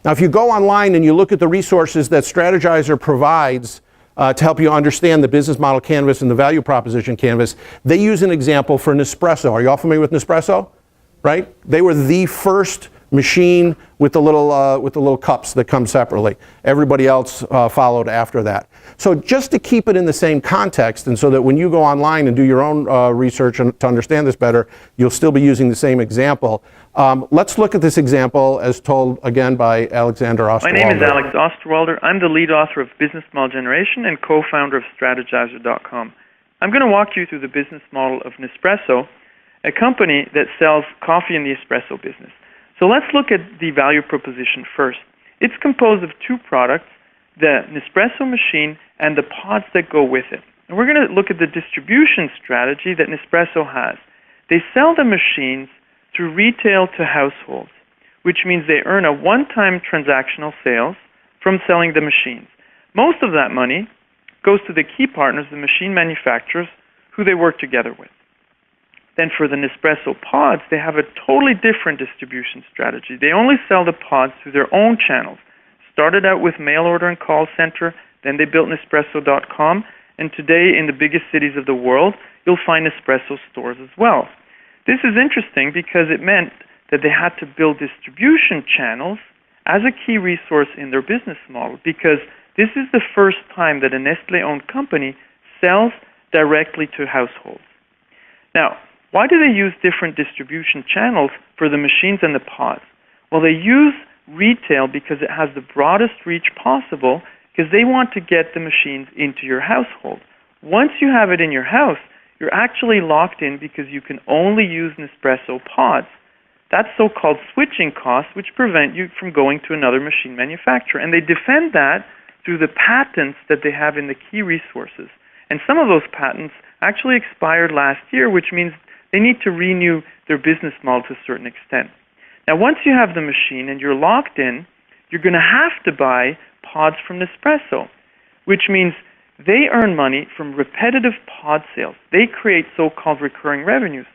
Speaker 1: Now, if you go online and you look at the resources that Strategizer provides to help you understand the business model canvas and the value proposition canvas, they use an example for Nespresso. Are you all familiar with Nespresso? Right? They were the first machine with the little cups that come separately. Everybody else followed after that. So just to keep it in the same context, and so that when you go online and do your own research and to understand this better, you'll still be using the same example. Let's look at this example as told again by Alexander Osterwalder.
Speaker 6: My name is Alex Osterwalder. I'm the lead author of Business Model Generation and co-founder of Strategizer.com. I'm going to walk you through the business model of Nespresso, a company that sells coffee in the espresso business. So let's look at the value proposition first. It's composed of 2 products, the Nespresso machine and the pods that go with it. And we're going to look at the distribution strategy that Nespresso has. They sell the machines through retail to households, which means they earn a one-time transactional sales from selling the machines. Most of that money goes to the key partners, the machine manufacturers, who they work together with. Then for the Nespresso pods, they have a totally different distribution strategy. They only sell the pods through their own channels. Started out with mail order and call center, then they built Nespresso.com, and today in the biggest cities of the world, you'll find Nespresso stores as well. This is interesting because it meant that they had to build distribution channels as a key resource in their business model, because this is the first time that a Nestle-owned company sells directly to households. Now, why do they use different distribution channels for the machines and the pods? Well, they use retail because it has the broadest reach possible, because they want to get the machines into your household. Once you have it in your house, you're actually locked in because you can only use Nespresso pods. That's so-called switching costs, which prevent you from going to another machine manufacturer. And they defend that through the patents that they have in the key resources. And some of those patents actually expired last year, which means they need to renew their business model to a certain extent. Now, once you have the machine and you're locked in, you're going to have to buy pods from Nespresso, which means they earn money from repetitive pod sales. They create so-called recurring revenues.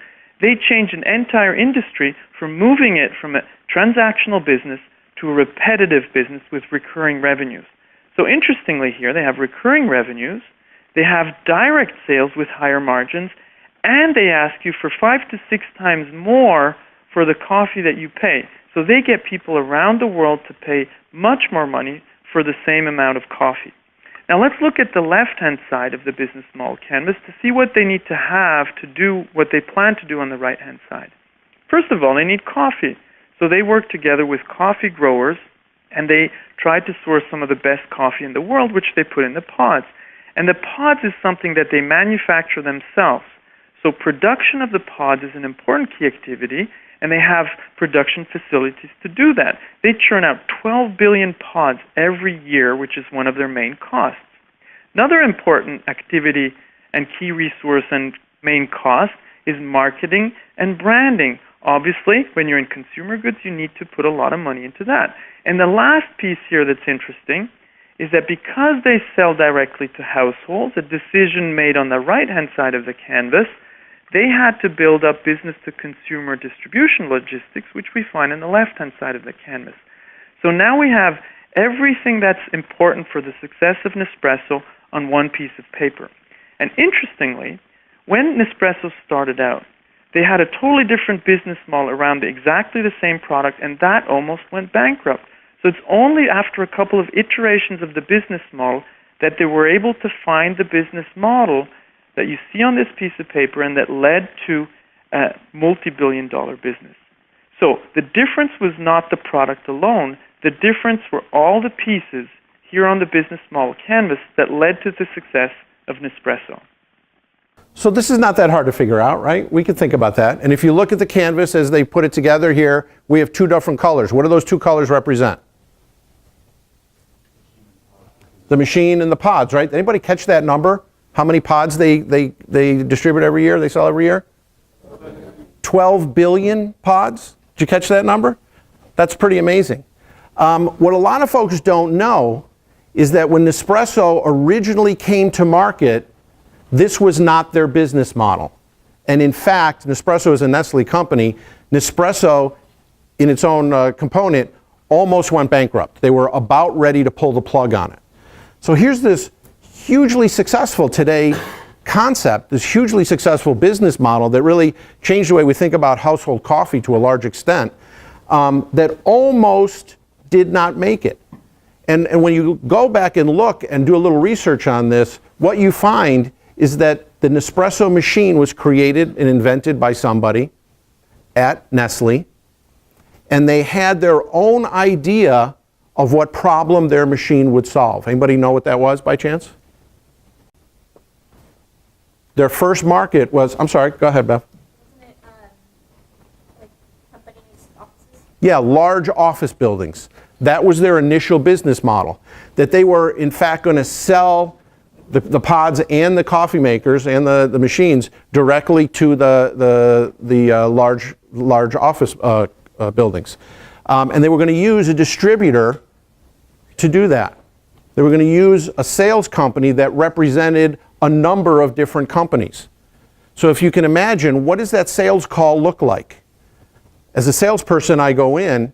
Speaker 6: They change an entire industry from moving it from a transactional business to a repetitive business with recurring revenues. So interestingly here, they have recurring revenues, they have direct sales with higher margins, and they ask you for 5 to 6 times more for the coffee that you pay. So they get people around the world to pay much more money for the same amount of coffee. Now let's look at the left-hand side of the business model canvas to see what they need to have to do what they plan to do on the right-hand side. First of all, they need coffee. So they work together with coffee growers, and they try to source some of the best coffee in the world, which they put in the pods. And the pods is something that they manufacture themselves. So production of the pods is an important key activity, and they have production facilities to do that. They churn out 12 billion pods every year, which is one of their main costs. Another important activity and key resource and main cost is marketing and branding. Obviously, when you're in consumer goods, you need to put a lot of money into that. And the last piece here that's interesting is that because they sell directly to households, a decision made on the right-hand side of the canvas, they had to build up business-to-consumer distribution logistics, which we find on the left-hand side of the canvas. So now we have everything that's important for the success of Nespresso on one piece of paper. And interestingly, when Nespresso started out, they had a totally different business model around exactly the same product, and that almost went bankrupt. So it's only after a couple of iterations of the business model that they were able to find the business model that you see on this piece of paper and that led to a multi-billion-dollar business. So the difference was not the product alone. The difference were all the pieces here on the business model canvas that led to the success of Nespresso.
Speaker 1: So this is not that hard to figure out, right? We can think about that. And if you look at the canvas as they put it together here, we have 2 different colors. What do those 2 colors represent? The machine and the pods, right? Anybody catch that number? How many pods they distribute every year, they sell every year? 12 billion pods. Did you catch that number? That's pretty amazing. What a lot of folks don't know is that when Nespresso originally came to market, this was not their business model. And in fact, Nespresso is a Nestle company. Nespresso, in its own component, almost went bankrupt. They were about ready to pull the plug on it. So here's this hugely successful today concept, this hugely successful business model that really changed the way we think about household coffee to a large extent, that almost did not make it. And when you go back and look and do a little research on this, what you find is that the Nespresso machine was created and invented by somebody at Nestle, and they had their own idea of what problem their machine would solve. Anybody know what that was by chance? Their first market was, I'm sorry, go ahead, Beth.
Speaker 4: Wasn't it like companies' offices?
Speaker 1: Yeah, large office buildings. That was their initial business model. That they were, in fact, going to sell the pods and the coffee makers and the machines directly to the large office buildings. And they were going to use a distributor to do that. They were going to use a sales company that represented a number of different companies. So if you can imagine, what does that sales call look like? As a salesperson, I go in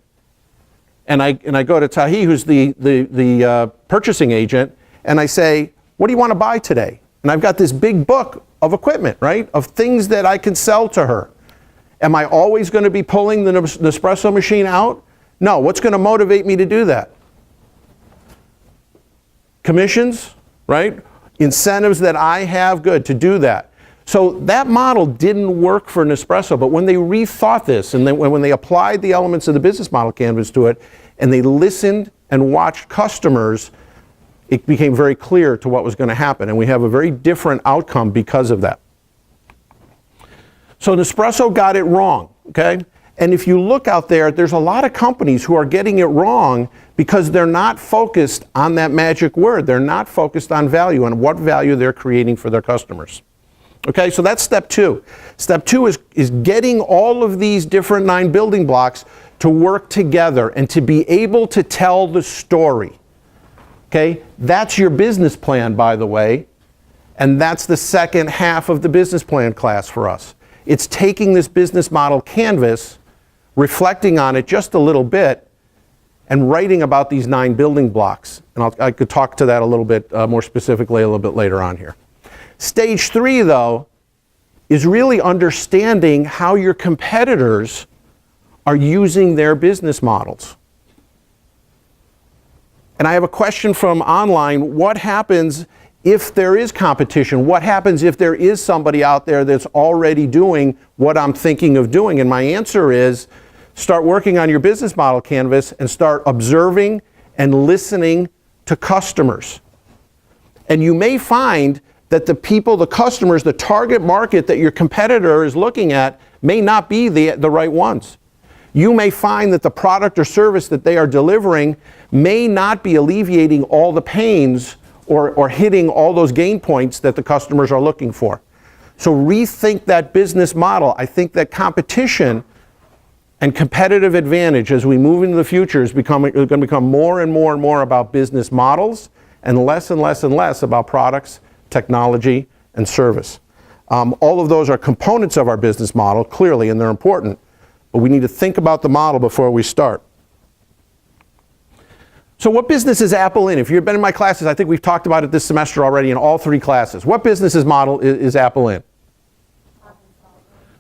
Speaker 1: and I go to Tahi, who's the purchasing agent, and I say, what do you want to buy today? And I've got this big book of equipment, right? Of things that I can sell to her. Am I always going to be pulling the Nespresso machine out? No. What's going to motivate me to do that? Commissions, right? Incentives that I have, good, to do that. So that model didn't work for Nespresso, but when they rethought this and then when they applied the elements of the business model canvas to it and they listened and watched customers, it became very clear to what was going to happen, and we have a very different outcome because of that. So Nespresso got it wrong, okay? And if you look out there, there's a lot of companies who are getting it wrong because they're not focused on that magic word. They're not focused on value and what value they're creating for their customers. Okay, so that's step two. Step two is getting all of these different 9 building blocks to work together and to be able to tell the story. Okay, that's your business plan, by the way, and that's the second half of the business plan class for us. It's taking this business model canvas, reflecting on it just a little bit, and writing about these 9 building blocks. And I could talk to that a little bit more specifically a little bit later on here. Stage 3, though, is really understanding how your competitors are using their business models. And I have a question from online. What happens if there is competition? What happens if there is somebody out there that's already doing what I'm thinking of doing? And my answer is, start working on your business model canvas and start observing and listening to customers. And you may find that the people, the customers, the target market that your competitor is looking at may not be the right ones. You may find that the product or service that they are delivering may not be alleviating all the pains or hitting all those gain points that the customers are looking for. So rethink that business model. I think that competition and competitive advantage as we move into the future is going to become more and more and more about business models and less and less about products, technology, and service. All of those are components of our business model, clearly, and they're important. But we need to think about the model before we start. So what business is Apple in? If you've been in my classes, I think we've talked about it this semester already in all 3 classes. What business model is Apple in?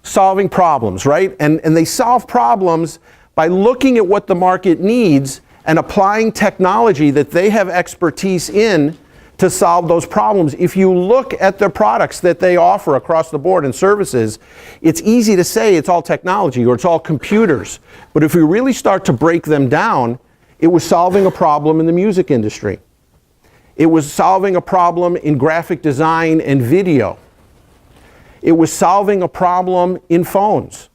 Speaker 1: Solving problems, right? And they solve problems by looking at what the market needs and applying technology that they have expertise in to solve those problems. If you look at the products that they offer across the board and services, it's easy to say it's all technology or it's all computers. But if we really start to break them down, it was solving a problem in the music industry. It was solving a problem in graphic design and video. It was solving a problem in phones.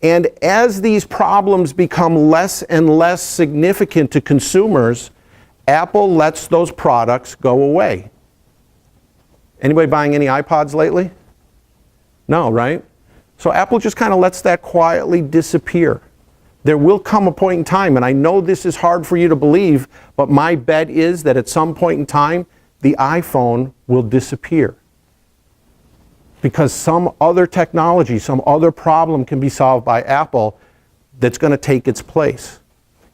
Speaker 1: And as these problems become less and less significant to consumers, Apple lets those products go away. Anybody buying any iPods lately? No, right? So Apple just kind of lets that quietly disappear. There will come a point in time, and I know this is hard for you to believe, but my bet is that at some point in time, the iPhone will disappear. Because some other technology, some other problem can be solved by Apple that's going to take its place.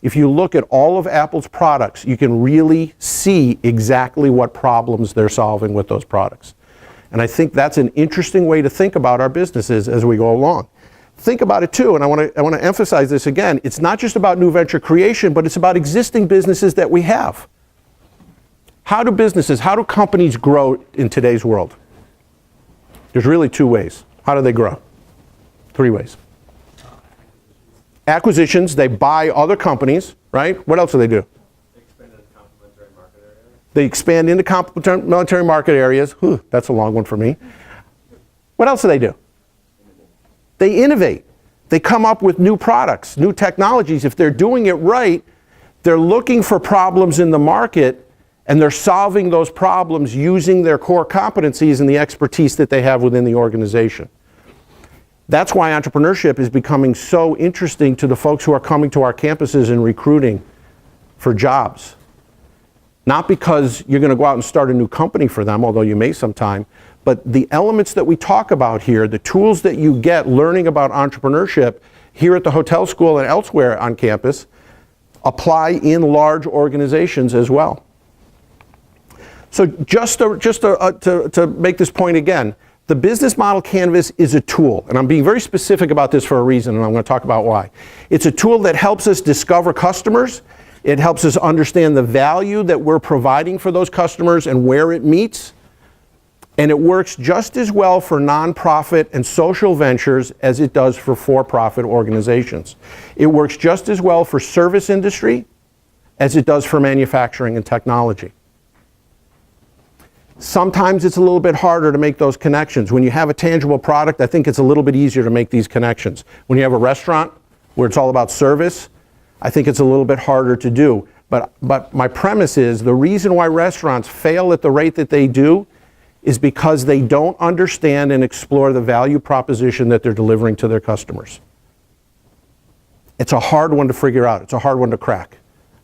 Speaker 1: If you look at all of Apple's products, you can really see exactly what problems they're solving with those products. And I think that's an interesting way to think about our businesses as we go along. Think about it too, and I want to emphasize this again. It's not just about new venture creation, but it's about existing businesses that we have. How do companies grow in today's world? There's really 2 ways. How do they grow? 3 ways. Acquisitions, they buy other companies, right? What else do they do? They expand into complementary market areas. Whew, that's a long one for me. What else do? They innovate. They come up with new products, new technologies. If they're doing it right, they're looking for problems in the market and they're solving those problems using their core competencies and the expertise that they have within the organization. That's why entrepreneurship is becoming so interesting to the folks who are coming to our campuses and recruiting for jobs. Not because you're going to go out and start a new company for them, although you may sometime, but the elements that we talk about here, the tools that you get learning about entrepreneurship here at the hotel school and elsewhere on campus, apply in large organizations as well. So just to make this point again, the business model canvas is a tool, and I'm being very specific about this for a reason, and I'm going to talk about why. It's a tool that helps us discover customers. It helps us understand the value that we're providing for those customers and where it meets. And it works just as well for nonprofit and social ventures as it does for for-profit organizations. It works just as well for service industry as it does for manufacturing and technology. Sometimes it's a little bit harder to make those connections. When you have a tangible product, I think it's a little bit easier to make these connections. When you have a restaurant where it's all about service, I think it's a little bit harder to do. But my premise is the reason why restaurants fail at the rate that they do is because they don't understand and explore the value proposition that they're delivering to their customers. It's a hard one to figure out. It's a hard one to crack.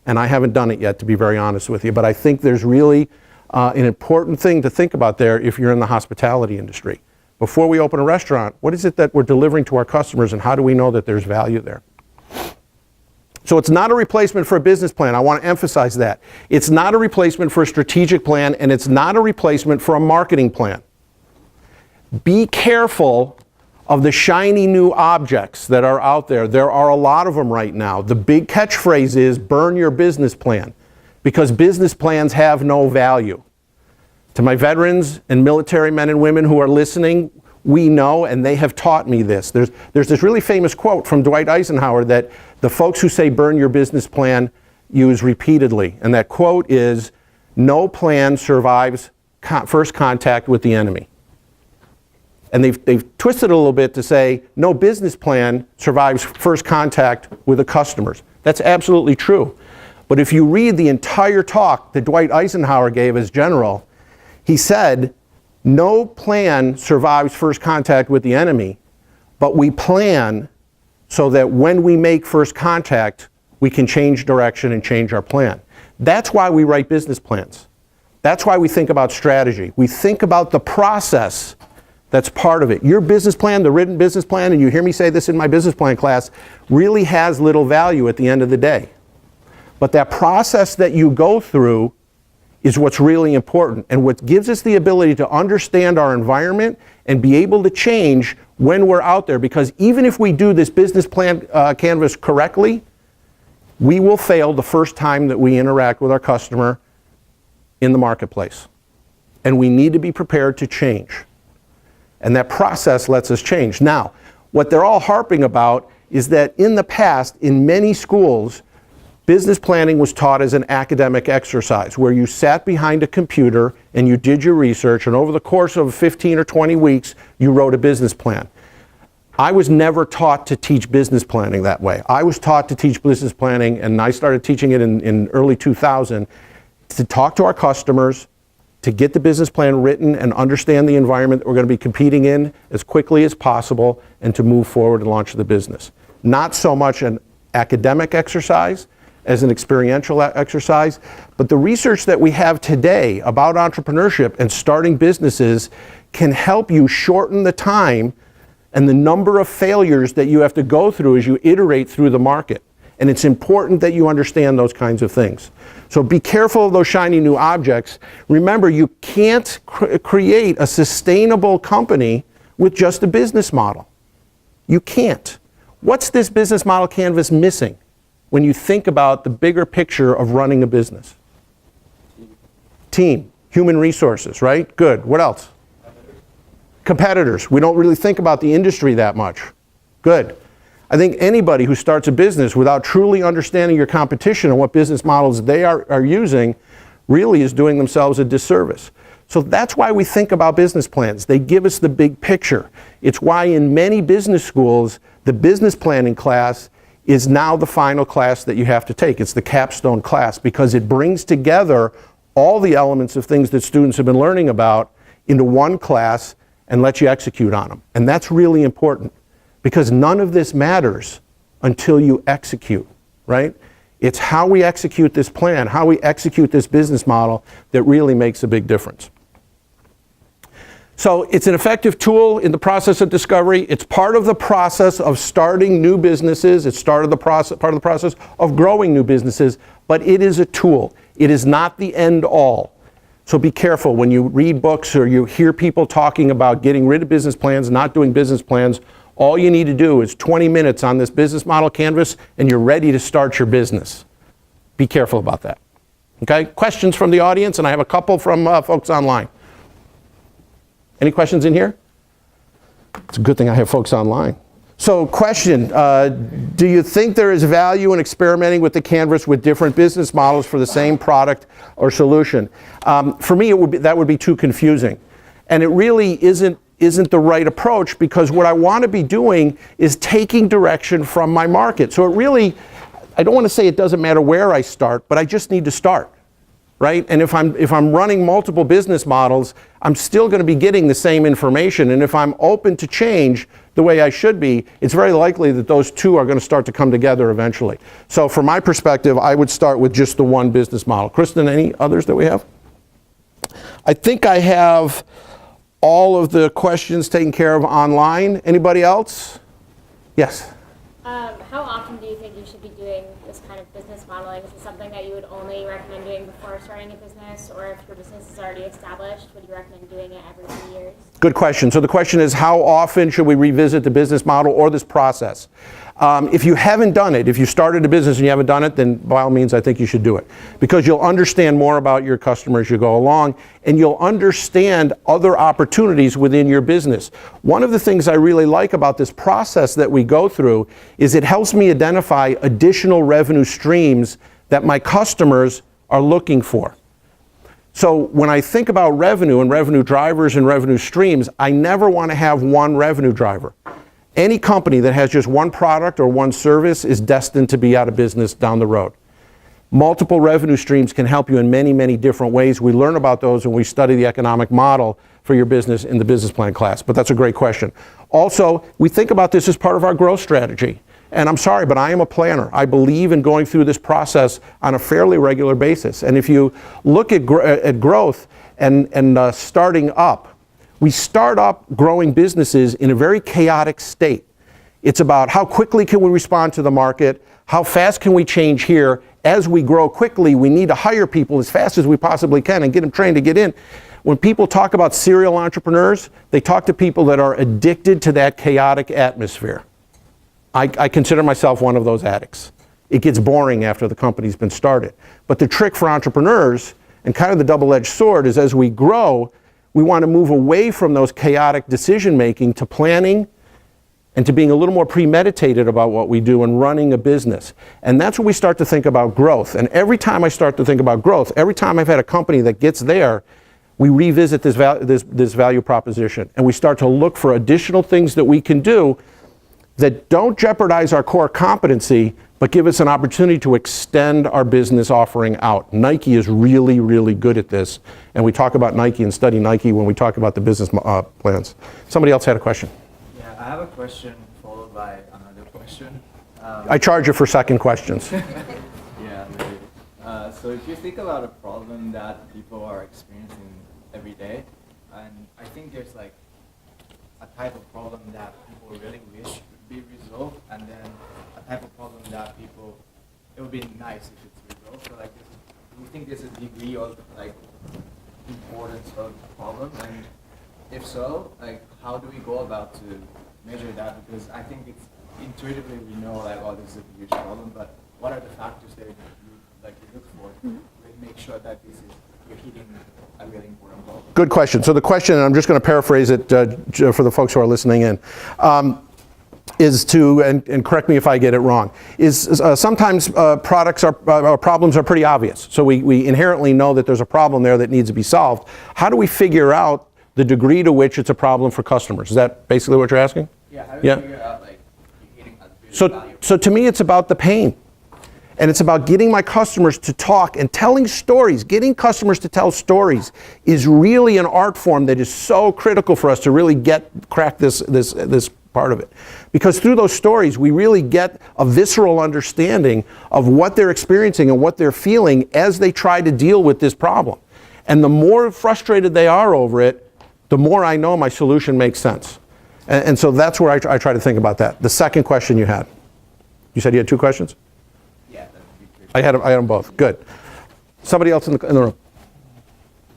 Speaker 1: And I haven't done it yet, to be very honest with you. But I think there's really an important thing to think about there if you're in the hospitality industry. Before we open a restaurant, what is it that we're delivering to our customers, and how do we know that there's value there? So it's not a replacement for a business plan. I want to emphasize that. It's not a replacement for a strategic plan, and it's not a replacement for a marketing plan. Be careful of the shiny new objects that are out there. There are a lot of them right now. The big catchphrase is burn your business plan, because business plans have no value. To my veterans and military men and women who are listening, we know, and they have taught me this. There's this really famous quote from Dwight Eisenhower that the folks who say burn your business plan use repeatedly. And that quote is, no plan survives first contact with the enemy. And they've twisted it a little bit to say, no business plan survives first contact with the customers. That's absolutely true. But if you read the entire talk that Dwight Eisenhower gave as general, he said, no plan survives first contact with the enemy, but we plan so that when we make first contact, we can change direction and change our plan. That's why we write business plans. That's why we think about strategy. We think about the process that's part of it. Your business plan, the written business plan, and you hear me say this in my business plan class, really has little value at the end of the day. But that process that you go through is what's really important, and what gives us the ability to understand our environment and be able to change when we're out there. Because even if we do this business plan canvas correctly, we will fail the first time that we interact with our customer in the marketplace. And we need to be prepared to change. And that process lets us change. Now, what they're all harping about is that in the past, in many schools, business planning was taught as an academic exercise where you sat behind a computer and you did your research, and over the course of 15 or 20 weeks, you wrote a business plan. I was never taught to teach business planning that way. I was taught to teach business planning, and I started teaching it in early 2000, to talk to our customers, to get the business plan written and understand the environment that we're going to be competing in as quickly as possible, and to move forward and launch the business. Not so much an academic exercise as an experiential exercise, but the research that we have today about entrepreneurship and starting businesses can help you shorten the time and the number of failures that you have to go through as you iterate through the market. And it's important that you understand those kinds of things. So be careful of those shiny new objects. Remember, you can't create a sustainable company with just a business model. You can't. What's this business model canvas missing when you think about the bigger picture of running a business? Team, human resources, right? Good. What else? Competitors. We don't really think about the industry that much. Good. I think anybody who starts a business without truly understanding your competition and what business models they are using really is doing themselves a disservice. So that's why we think about business plans. They give us the big picture. It's why in many business schools, the business planning class is now the final class that you have to take. It's the capstone class because it brings together all the elements of things that students have been learning about into one class and lets you execute on them. And that's really important because none of this matters until you execute, right? It's how we execute this plan, how we execute this business model that really makes a big difference. So it's an effective tool in the process of discovery. It's part of the process of starting new businesses. It's part of the process of growing new businesses, but it is a tool. It is not the end all. So be careful when you read books or you hear people talking about getting rid of business plans, not doing business plans. All you need to do is 20 minutes on this business model canvas and you're ready to start your business. Be careful about that. Okay? Questions from the audience, and I have a couple from folks online. Any questions in here? It's a good thing I have folks online. So question, do you think there is value in experimenting with the canvas with different business models for the same product or solution? For me, that would be too confusing. And it really isn't the right approach, because what I want to be doing is taking direction from my market. So it really, I don't want to say it doesn't matter where I start, but I just need to start. Right? And if I'm running multiple business models, I'm still going to be getting the same information. And if I'm open to change the way I should be, it's very likely that those two are going to start to come together eventually. So from my perspective, I would start with just the one business model. Kristen, any others that we have? I think I have all of the questions taken care of online. Anybody else? Yes.
Speaker 7: How often do you think you should be doing this kind of business modeling? Is it something that you would only recommend doing before starting a business, or if your business is already established, would you recommend doing it every few years?
Speaker 1: Good question. So the question is, how often should we revisit the business model or this process? If you haven't done it, if you started a business and you haven't done it, then by all means I think you should do it, because you'll understand more about your customer as you go along, and you'll understand other opportunities within your business. One of the things I really like about this process that we go through is it helps me identify additional revenue streams that my customers are looking for. So when I think about revenue and revenue drivers and revenue streams, I never want to have one revenue driver. Any company that has just one product or one service is destined to be out of business down the road. Multiple revenue streams can help you in many, many different ways. We learn about those when we study the economic model for your business in the business plan class, but that's a great question. Also, we think about this as part of our growth strategy. And I'm sorry, but I am a planner. I believe in going through this process on a fairly regular basis. And if you look at growth and starting up, we start up growing businesses in a very chaotic state. It's about how quickly can we respond to the market, how fast can we change here. As we grow quickly, we need to hire people as fast as we possibly can and get them trained to get in. When people talk about serial entrepreneurs, they talk to people that are addicted to that chaotic atmosphere. I consider myself one of those addicts. It gets boring after the company's been started. But the trick for entrepreneurs, and kind of the double-edged sword, is as we grow, we want to move away from those chaotic decision-making to planning and to being a little more premeditated about what we do and running a business. And that's when we start to think about growth. And every time I start to think about growth, every time I've had a company that gets there, we revisit this value proposition. And we start to look for additional things that we can do that don't jeopardize our core competency, but give us an opportunity to extend our business offering out. Nike is really, really good at this. And we talk about Nike and study Nike when we talk about the business plans. Somebody else had a question.
Speaker 8: Yeah, I have a question followed by another question.
Speaker 1: I charge you for second questions.
Speaker 8: Yeah, maybe. So if you think about a problem that people are experiencing every day, and I think there's like a type of problem that people really wish would be resolved, and then a type of problem that people, it would be nice if it's resolved. So like, do you think there's a degree of like importance of the problem? And if so, like, how do we go about to measure that? Because I think it's intuitively we know like, oh, this is a huge problem, but what are the factors that you look for to make sure that you're hitting a really important problem?
Speaker 1: Good question. So the question, and I'm just going to paraphrase it for the folks who are listening in, is to, and correct me if I get it wrong, is sometimes problems are pretty obvious. So we inherently know that there's a problem there that needs to be solved. How do we figure out the degree to which it's a problem for customers? Is that basically what you're asking?
Speaker 8: Yeah, how do you figure out like you're hitting a value?
Speaker 1: So to me, it's about the pain. And it's about getting my customers to talk and telling stories. Getting customers to tell stories is really an art form that is so critical for us to really crack this part of it. Because through those stories, we really get a visceral understanding of what they're experiencing and what they're feeling as they try to deal with this problem. And the more frustrated they are over it, the more I know my solution makes sense. And so that's where I try to think about that. The second question you had. You said you had two questions?
Speaker 8: Yeah, that would be great.
Speaker 1: I had them both. Good. Somebody else in the room.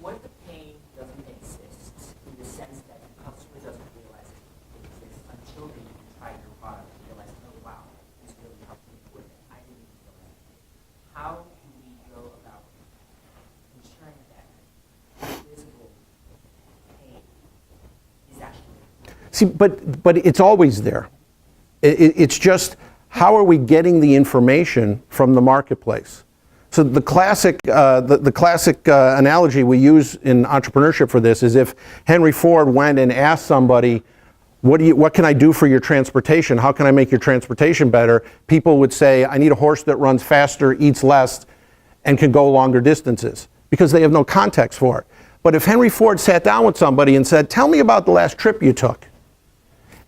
Speaker 9: What if the pain doesn't exist in the sense that the customer doesn't realize it exists until they even try your product and realize, oh wow, this really helped me with it. I didn't even know that. How do we go about ensuring that visible pain
Speaker 1: See, but it's always there. It's just, how are we getting the information from the marketplace? So the classic analogy we use in entrepreneurship for this is if Henry Ford went and asked somebody, what can I do for your transportation? How can I make your transportation better? People would say, I need a horse that runs faster, eats less, and can go longer distances, because they have no context for it. But if Henry Ford sat down with somebody and said, tell me about the last trip you took,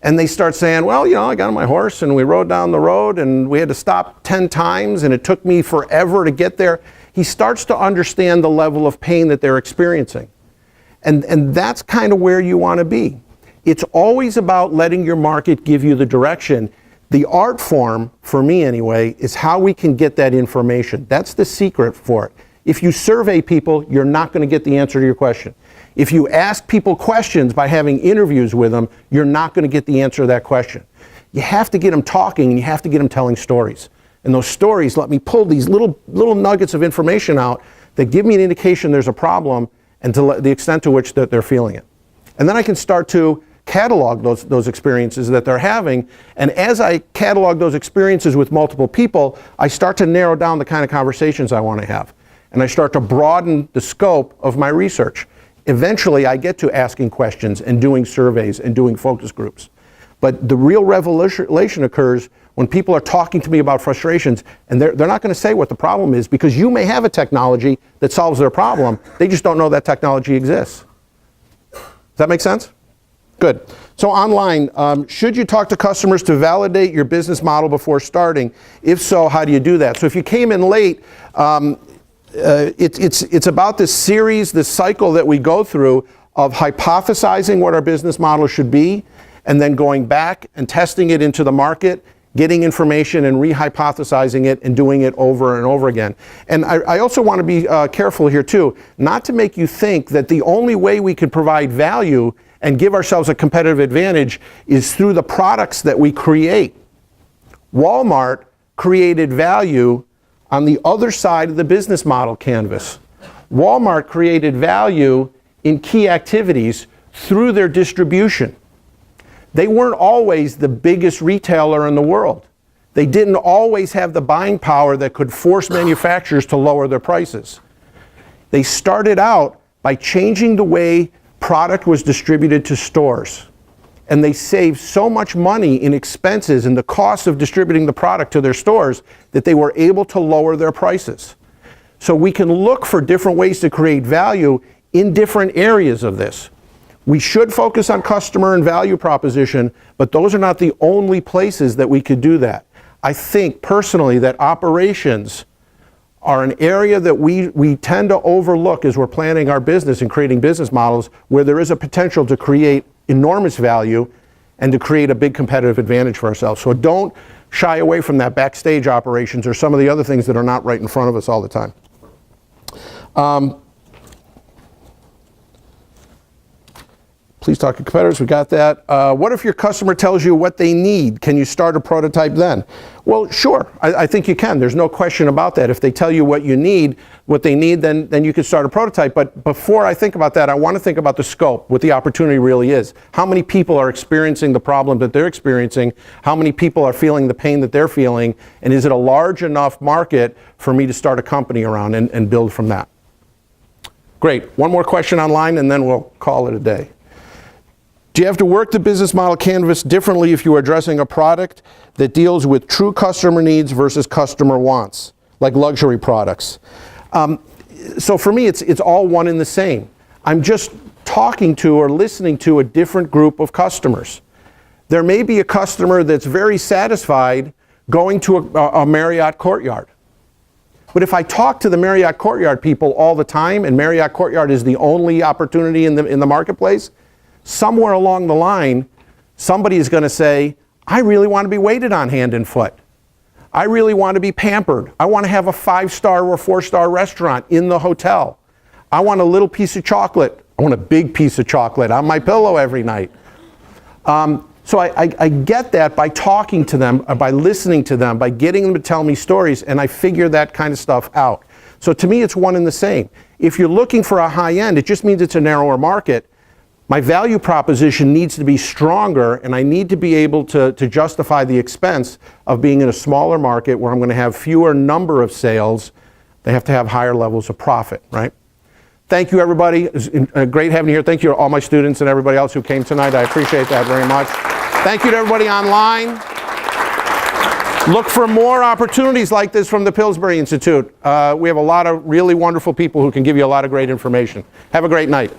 Speaker 1: and they start saying, well, I got on my horse and we rode down the road and we had to stop 10 times and it took me forever to get there, he starts to understand the level of pain that they're experiencing. And that's kind of where you want to be. It's always about letting your market give you the direction. The art form, for me anyway, is how we can get that information. That's the secret for it. If you survey people, you're not going to get the answer to your question. If you ask people questions by having interviews with them, you're not going to get the answer to that question. You have to get them talking, and you have to get them telling stories. And those stories let me pull these little nuggets of information out that give me an indication there's a problem and to the extent to which that they're feeling it. And then I can start to catalog those experiences that they're having. And as I catalog those experiences with multiple people, I start to narrow down the kind of conversations I want to have. And I start to broaden the scope of my research. Eventually, I get to asking questions and doing surveys and doing focus groups. But the real revelation occurs when people are talking to me about frustrations, and they're not going to say what the problem is, because you may have a technology that solves their problem. They just don't know that technology exists. Does that make sense? Good. So online, should you talk to customers to validate your business model before starting? If so, how do you do that? So if you came in late, it's about this series, this cycle that we go through of hypothesizing what our business model should be, and then going back and testing it into the market, getting information and rehypothesizing it and doing it over and over again. And I also want to be careful here too, not to make you think that the only way we can provide value and give ourselves a competitive advantage is through the products that we create. Walmart created value on the other side of the business model canvas. Walmart created value in key activities through their distribution. They weren't always the biggest retailer in the world. They didn't always have the buying power that could force manufacturers to lower their prices. They started out by changing the way product was distributed to stores. And they saved so much money in expenses and the cost of distributing the product to their stores that they were able to lower their prices. So we can look for different ways to create value in different areas of this. We should focus on customer and value proposition, but those are not the only places that we could do that. I think personally that operations are an area that we tend to overlook as we're planning our business and creating business models, where there is a potential to create enormous value and to create a big competitive advantage for ourselves. So don't shy away from that backstage operations or some of the other things that are not right in front of us all the time. Please talk to competitors, we got that. What if your customer tells you what they need? Can you start a prototype then? Well, sure, I think you can. There's no question about that. If they tell you what they need, then you can start a prototype. But before I think about that, I want to think about the scope, what the opportunity really is. How many people are experiencing the problem that they're experiencing? How many people are feeling the pain that they're feeling? And is it a large enough market for me to start a company around and build from that? Great, one more question online and then we'll call it a day. Do you have to work the business model canvas differently if you are addressing a product that deals with true customer needs versus customer wants, like luxury products? So for me, it's all one and the same. I'm just talking to or listening to a different group of customers. There may be a customer that's very satisfied going to a Marriott Courtyard. But if I talk to the Marriott Courtyard people all the time, and Marriott Courtyard is the only opportunity in the marketplace, somewhere along the line, somebody is going to say, I really want to be waited on hand and foot. I really want to be pampered. I want to have a 5-star or 4-star restaurant in the hotel. I want a little piece of chocolate. I want a big piece of chocolate on my pillow every night. So I get that by talking to them, by listening to them, by getting them to tell me stories, and I figure that kind of stuff out. So to me, it's one and the same. If you're looking for a high end, it just means it's a narrower market. My value proposition needs to be stronger, and I need to be able to justify the expense of being in a smaller market where I'm going to have fewer number of sales. They have to have higher levels of profit, right? Thank you, everybody. It was great having you here. Thank you to all my students and everybody else who came tonight. I appreciate that very much. Thank you to everybody online. Look for more opportunities like this from the Pillsbury Institute. We have a lot of really wonderful people who can give you a lot of great information. Have a great night.